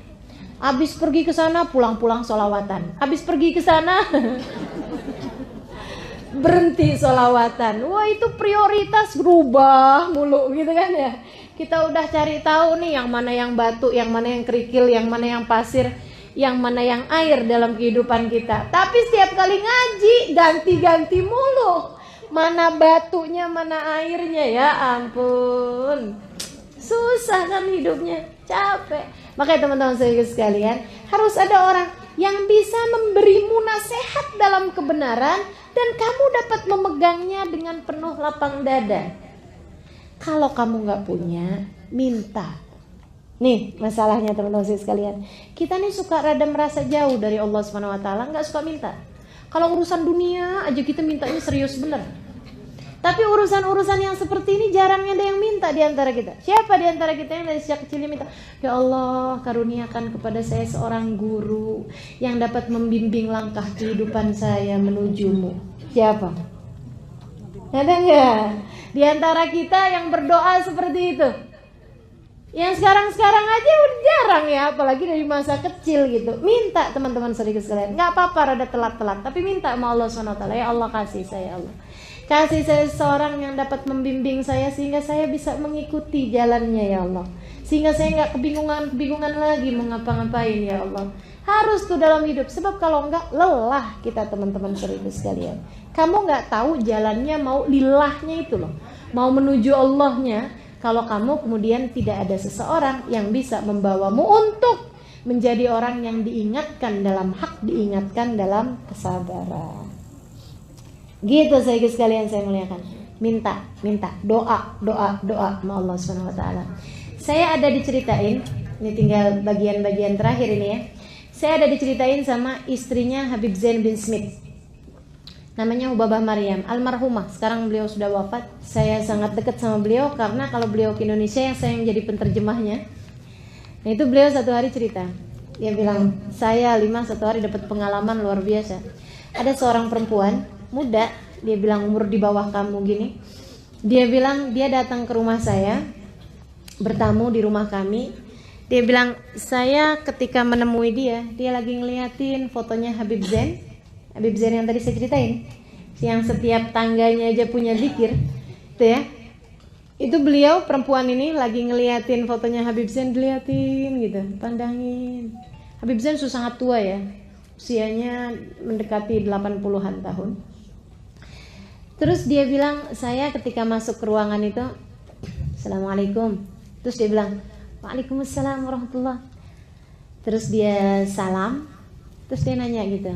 Habis pergi ke sana pulang-pulang sholawatan. Habis pergi ke sana berhenti sholawatan. Wah, itu prioritas berubah mulu gitu kan ya. Kita udah cari tahu nih yang mana yang batu, yang mana yang kerikil, yang mana yang pasir, yang mana yang air dalam kehidupan kita. Tapi setiap kali ngaji ganti-ganti mulu. Mana batunya, mana airnya, ya ampun. Susah kan hidupnya, capek. Makanya teman-teman saya sekalian, harus ada orang yang bisa memberimu nasihat dalam kebenaran dan kamu dapat memegangnya dengan penuh lapang dada. Kalau kamu gak punya, minta. Nih masalahnya teman-teman saya sekalian, kita nih suka rada merasa jauh dari Allah SWT, gak suka minta. Kalau urusan dunia aja kita mintanya serius bener. Tapi urusan-urusan yang seperti ini jarang ada yang minta di antara kita. Siapa di antara kita yang dari sejak kecil minta, ya Allah karuniakan kepada saya seorang guru yang dapat membimbing langkah kehidupan saya menujumu. Siapa? Ada nggak di antara kita yang berdoa seperti itu? Yang sekarang-sekarang aja udah jarang ya, apalagi dari masa kecil gitu. Minta teman-teman saudara sekalian, nggak apa-apa rada telat-telat, tapi minta sama Allah SWT. Ya Allah kasih saya, Allah kasih saya seorang yang dapat membimbing saya sehingga saya bisa mengikuti jalannya ya Allah. Sehingga saya nggak kebingungan lagi mau ngapa-ngapain ya Allah. Harus tuh dalam hidup, sebab kalau enggak lelah kita teman-teman saudara sekalian. Kamu nggak tahu jalannya mau lillahnya itu loh, mau menuju Allahnya. Kalau kamu kemudian tidak ada seseorang yang bisa membawamu untuk menjadi orang yang diingatkan dalam hak, diingatkan dalam kesabaran. Gitu saya sekalian saya muliakan. Minta, doa sama Allah SWT. Saya ada diceritain, ini tinggal bagian-bagian terakhir ini ya. Saya ada diceritain sama istrinya Habib Zain bin Smith. Namanya Hubabah Maryam, almarhumah. Sekarang beliau sudah wafat. Saya sangat dekat sama beliau karena kalau beliau ke Indonesia yang saya yang jadi penterjemahnya. Nah itu beliau satu hari cerita. Dia bilang, saya satu hari dapat pengalaman luar biasa. Ada seorang perempuan muda, dia bilang umur di bawah kamu gini. Dia bilang dia datang ke rumah saya, bertamu di rumah kami. Dia bilang, saya ketika menemui dia lagi ngeliatin fotonya Habib Zain. Habib Zain yang tadi saya ceritain, yang setiap tangganya aja punya zikir, itu ya. Itu beliau, perempuan ini lagi ngeliatin fotonya Habib Zain, diliatin gitu, pandangin. Habib Zain sudah sangat tua ya, usianya mendekati 80-an tahun. Terus dia bilang, saya ketika masuk ke ruangan itu, Assalamualaikum. Terus dia bilang, Waalaikumsalam warahmatullah. Terus dia salam. Terus dia nanya gitu,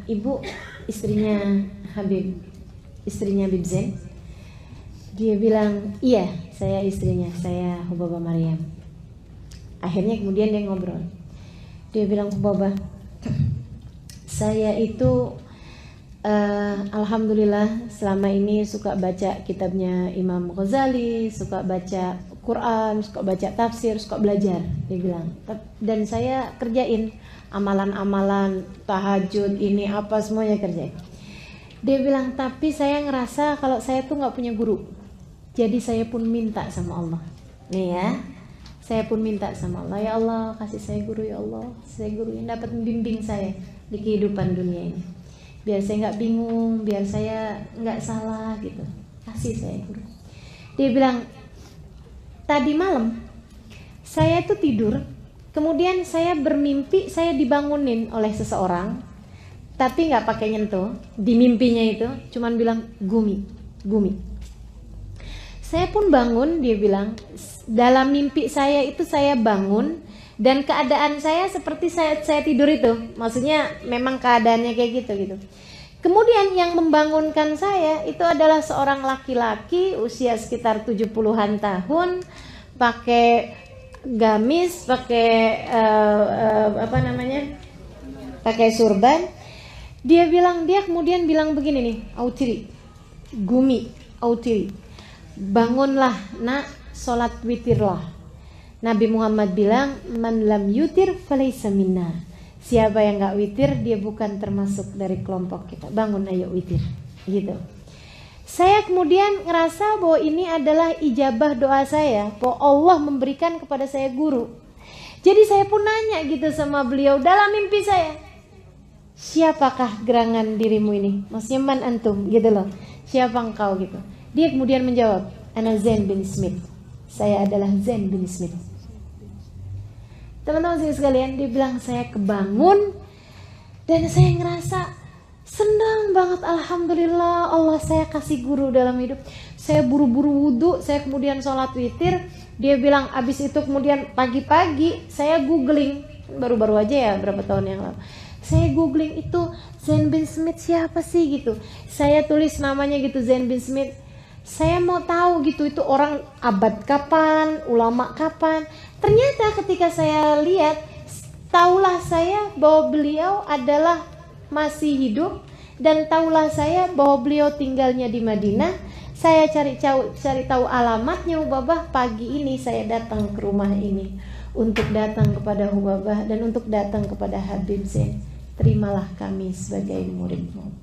Ibu istrinya Habib Zain? Dia bilang, iya saya istrinya, saya Hubabah Maryam. Akhirnya kemudian dia ngobrol. Dia bilang, Hubabah, saya itu alhamdulillah selama ini suka baca kitabnya Imam Ghazali, suka baca Quran, suka baca tafsir, suka belajar. Dia bilang, dan saya kerjain amalan-amalan tahajud ini apa semuanya kerjain. Dia bilang, tapi saya ngerasa kalau saya tuh nggak punya guru. Jadi saya pun minta sama Allah. Nih ya, saya pun minta sama Allah, ya Allah kasih saya guru, ya Allah saya guru yang dapat membimbing saya di kehidupan dunia ini. Biar saya nggak bingung, biar saya nggak salah gitu. Kasih saya guru. Dia bilang, tadi malam saya itu tidur, kemudian saya bermimpi saya dibangunin oleh seseorang, tapi nggak pakai nyentuh. Di mimpinya itu cuman bilang Gumi. Saya pun bangun, dia bilang, dalam mimpi saya itu saya bangun dan keadaan saya seperti saya tidur itu. Maksudnya memang keadaannya kayak gitu. Kemudian yang membangunkan saya itu adalah seorang laki-laki usia sekitar 70-an tahun, pakai gamis, pakai pakai surban. Dia kemudian bilang begini nih, Gumi, bangunlah nak, sholat witirlah. Nabi Muhammad bilang, man lam yutir falaysa minna. Siapa yang gak witir, dia bukan termasuk dari kelompok kita. Bangun ayo witir, gitu. Saya kemudian ngerasa bahwa ini adalah ijabah doa saya, bahwa Allah memberikan kepada saya guru. Jadi saya pun nanya gitu sama beliau dalam mimpi saya, siapakah gerangan dirimu ini? Maksudnya man antum gitu loh, siapa engkau gitu. Dia kemudian menjawab, ana Zain bin Smith. Saya adalah Zain bin Smith. Teman-teman sekalian, dia bilang saya kebangun dan saya ngerasa senang banget, alhamdulillah Allah saya kasih guru dalam hidup. Saya buru-buru wudhu, saya kemudian sholat witir. Dia bilang abis itu kemudian pagi-pagi saya googling, baru-baru aja ya berapa tahun yang lalu. Saya googling itu Zain bin Smith siapa sih gitu. Saya tulis namanya gitu, Zain bin Smith. Saya mau tahu gitu, itu orang abad kapan, ulama kapan. Ternyata ketika saya lihat, tahulah saya bahwa beliau adalah masih hidup, dan tahulah saya bahwa beliau tinggalnya di Madinah. Saya cari tahu alamatnya Hubabah. Pagi ini saya datang ke rumah ini untuk datang kepada Hubabah dan untuk datang kepada Habib Zain. Terimalah kami sebagai muridmu.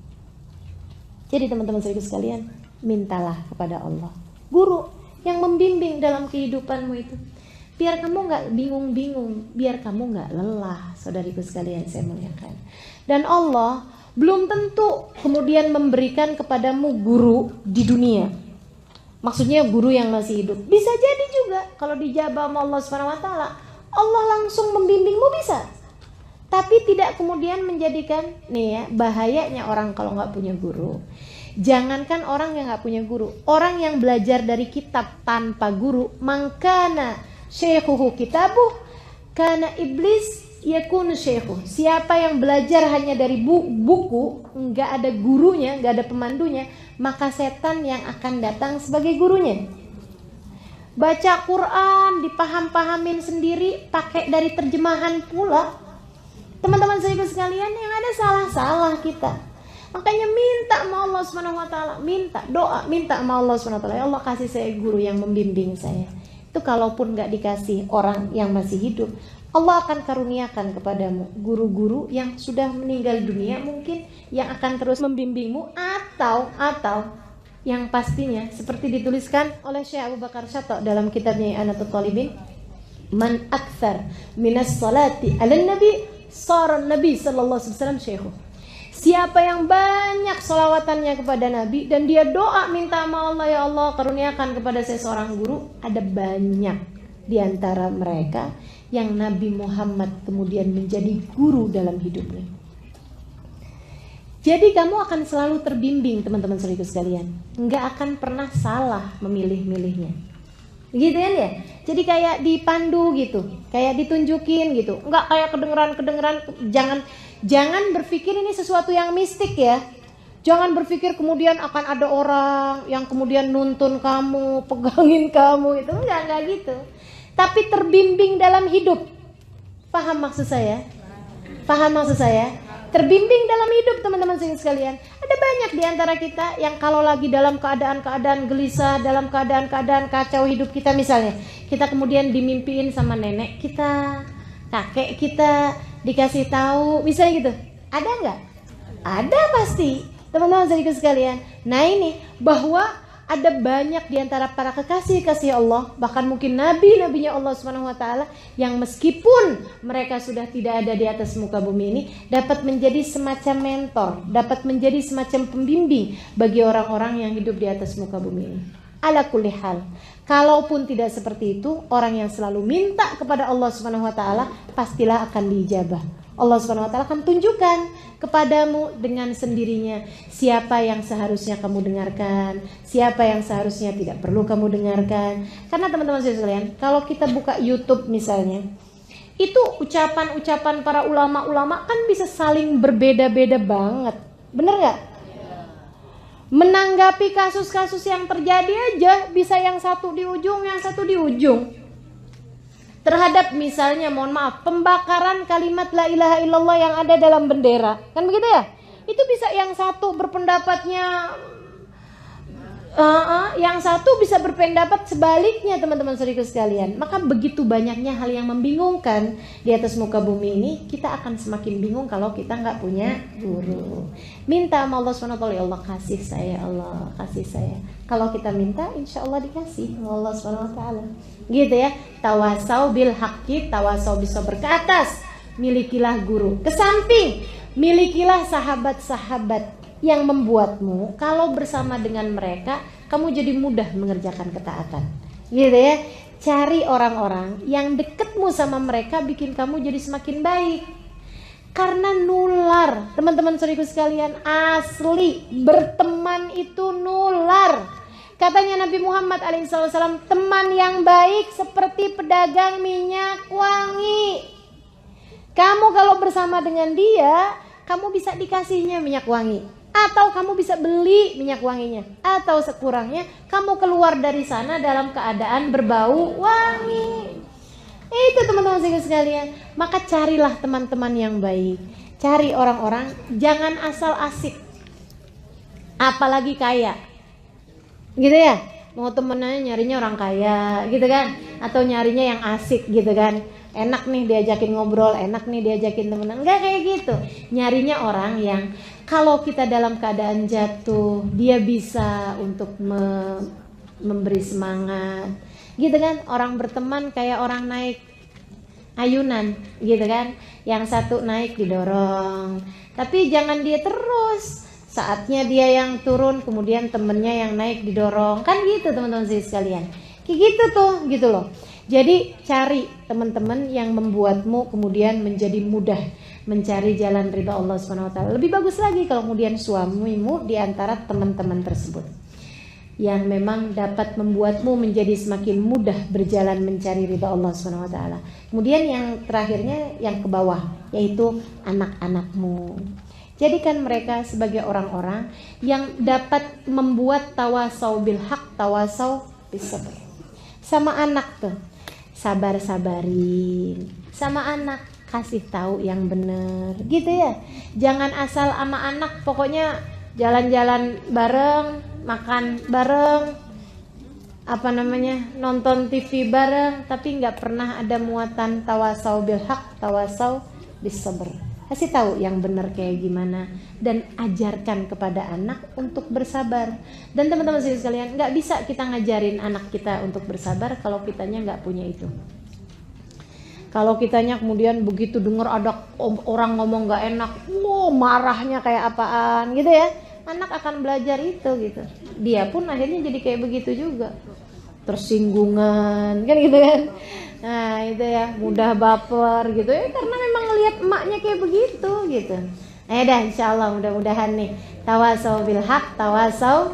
Jadi teman-teman sekalian, mintalah kepada Allah guru yang membimbing dalam kehidupanmu itu, biar kamu gak bingung-bingung, biar kamu gak lelah. Saudariku sekalian saya muliakan. Dan Allah belum tentu kemudian memberikan kepadamu guru di dunia, maksudnya guru yang masih hidup. Bisa jadi juga kalau dijabah sama Allah SWT, Allah langsung membimbingmu bisa. Tapi tidak kemudian menjadikan, nih ya, bahayanya orang kalau gak punya guru. Jangankan orang yang gak punya guru, orang yang belajar dari kitab tanpa guru, mangkana syekhuhu kitabuh, kana iblis yakunu syekhuh. Siapa yang belajar hanya dari buku, gak ada gurunya, gak ada pemandunya, maka setan yang akan datang sebagai gurunya. Baca Quran, dipaham-pahamin sendiri, pakai dari terjemahan pula. Teman-teman saya sekalian, yang ada salah-salah kita. Makanya minta sama Allah SWT, minta doa, minta sama Allah SWT, ya Allah kasih saya guru yang membimbing saya. Itu kalaupun gak dikasih orang yang masih hidup, Allah akan karuniakan kepadamu guru-guru yang sudah meninggal dunia mungkin, yang akan terus membimbingmu, atau yang pastinya seperti dituliskan oleh Syekh Abu Bakar Syato dalam kitabnya I'anatul Talibin, man aktsar minas salati 'alan nabi sara nabi sallallahu alaihi wasallam syekhu. Siapa yang banyak selawatannya kepada Nabi dan dia doa minta sama Allah, ya Allah karuniakan kepada saya seorang guru, ada banyak di antara mereka yang Nabi Muhammad kemudian menjadi guru dalam hidupnya. Jadi kamu akan selalu terbimbing teman-teman saudaraku sekalian, nggak akan pernah salah memilih-milihnya, gitu kan ya? Jadi kayak dipandu gitu, kayak ditunjukin gitu, nggak kayak kedengeran. Jangan berpikir ini sesuatu yang mistik ya. Jangan berpikir kemudian akan ada orang yang kemudian nuntun kamu, pegangin kamu, itu enggak gitu. Tapi terbimbing dalam hidup. Paham maksud saya? Terbimbing dalam hidup teman-teman sekalian. Ada banyak di antara kita yang kalau lagi dalam keadaan-keadaan gelisah, dalam keadaan-keadaan kacau hidup kita misalnya, kita kemudian dimimpiin sama nenek kita, kakek kita, dikasih tahu, misalnya gitu. Ada nggak? Ada pasti, teman-teman sekalian. Nah ini bahwa ada banyak di antara para kekasih-kasih Allah, bahkan mungkin nabi-nabinya Allah Subhanahu wa taala yang meskipun mereka sudah tidak ada di atas muka bumi ini, dapat menjadi semacam mentor, dapat menjadi semacam pembimbing bagi orang-orang yang hidup di atas muka bumi ini. Ala kulli hal, kalaupun tidak seperti itu, orang yang selalu minta kepada Allah Subhanahu wa taala pastilah akan diijabah. Allah Subhanahu wa taala akan tunjukkan kepadamu dengan sendirinya siapa yang seharusnya kamu dengarkan, siapa yang seharusnya tidak perlu kamu dengarkan. Karena teman-teman sekalian, kalau kita buka YouTube misalnya, itu ucapan-ucapan para ulama-ulama kan bisa saling berbeda-beda banget. Bener gak? Menanggapi kasus-kasus yang terjadi aja bisa yang satu di ujung, yang satu di ujung. Terhadap misalnya, mohon maaf, pembakaran kalimat la ilaha illallah yang ada dalam bendera, kan begitu ya? Itu bisa yang satu berpendapatnya, yang satu bisa berpendapat sebaliknya teman-teman saudaraku sekalian. Maka begitu banyaknya hal yang membingungkan di atas muka bumi ini, kita akan semakin bingung kalau kita nggak punya guru. Minta sama Allah SWT, ya Allah kasih saya, Allah kasih saya. Kalau kita minta, insya Allah dikasih Allah SWT. Gitu ya. Tawasau bil haqqi, tawasau bis sabr. Ke atas, milikilah guru. Ke samping, milikilah sahabat-sahabat yang membuatmu kalau bersama dengan mereka kamu jadi mudah mengerjakan ketaatan. Gitu ya. Cari orang-orang yang dekatmu sama mereka bikin kamu jadi semakin baik. Karena nular, teman-teman saudaraku sekalian, asli berteman itu nular. Katanya Nabi Muhammad alaihissalam, teman yang baik seperti pedagang minyak wangi. Kamu kalau bersama dengan dia, kamu bisa dikasihnya minyak wangi, atau kamu bisa beli minyak wanginya, atau sekurangnya kamu keluar dari sana dalam keadaan berbau wangi. Itu teman-teman sekalian. Maka carilah teman-teman yang baik. Cari orang-orang, jangan asal asik, apalagi kaya. Gitu ya, mau temennya nyarinya orang kaya gitu kan, atau nyarinya yang asik gitu kan, enak nih diajakin ngobrol, enak nih diajakin temenan. Enggak kayak gitu. Nyarinya orang yang kalau kita dalam keadaan jatuh, dia bisa untuk memberi semangat gitu kan. Orang berteman kayak orang naik ayunan gitu kan, yang satu naik didorong, tapi jangan dia terus, saatnya dia yang turun kemudian temennya yang naik didorong, kan gitu teman-teman sekalian. Kayak gitu tuh, gitu loh. Jadi cari teman-teman yang membuatmu kemudian menjadi mudah mencari jalan ridha Allah SWT. Lebih bagus lagi kalau kemudian suamimu di antara teman-teman tersebut yang memang dapat membuatmu menjadi semakin mudah berjalan mencari ridha Allah SWT. Kemudian yang terakhirnya yang ke bawah, yaitu anak-anakmu. Jadikan mereka sebagai orang-orang yang dapat membuat tawasau bil haq, tawasau bis sabr. Sama anak tuh, sabar-sabarin. Sama anak, kasih tahu yang benar, gitu ya. Jangan asal sama anak pokoknya jalan-jalan bareng, makan bareng, nonton TV bareng, tapi nggak pernah ada muatan tawasau bil haq, tawasau bis sabr. Kasih tahu yang benar kayak gimana dan ajarkan kepada anak untuk bersabar. Dan teman-teman sekalian, nggak bisa kita ngajarin anak kita untuk bersabar kalau kitanya nggak punya itu. Kalau kitanya kemudian begitu dengar ada orang ngomong nggak enak, marahnya kayak apaan gitu ya, anak akan belajar itu gitu. Dia pun akhirnya jadi kayak begitu juga, tersinggungan kan gitu kan. Nah itu ya, mudah baper gitu ya, karena memang ngelihat emaknya kayak begitu gitu. Dah insyaallah mudah-mudahan nih tawasau bil haq, tawasau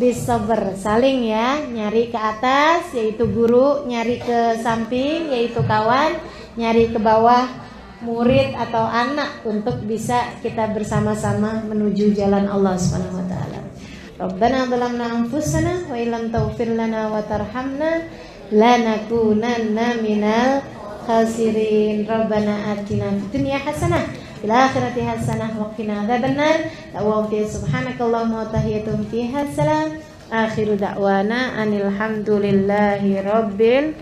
bis sabr, saling ya, nyari ke atas yaitu guru, nyari ke samping yaitu kawan, nyari ke bawah murid atau anak untuk bisa kita bersama-sama menuju jalan Allah Subhanahu wa taala. Rabbana zalamna anfusana wa illam taghfir lana wa tarhamna lanakunanna minal khasirin. Rabbana atina fid dunya hasanah fil akhirati hasanah wa qina adzabannar. Wa subhanakallahumma wa tahiyyatuhum fiha salam. Akhiru da'wana anil hamdulillahi rabbil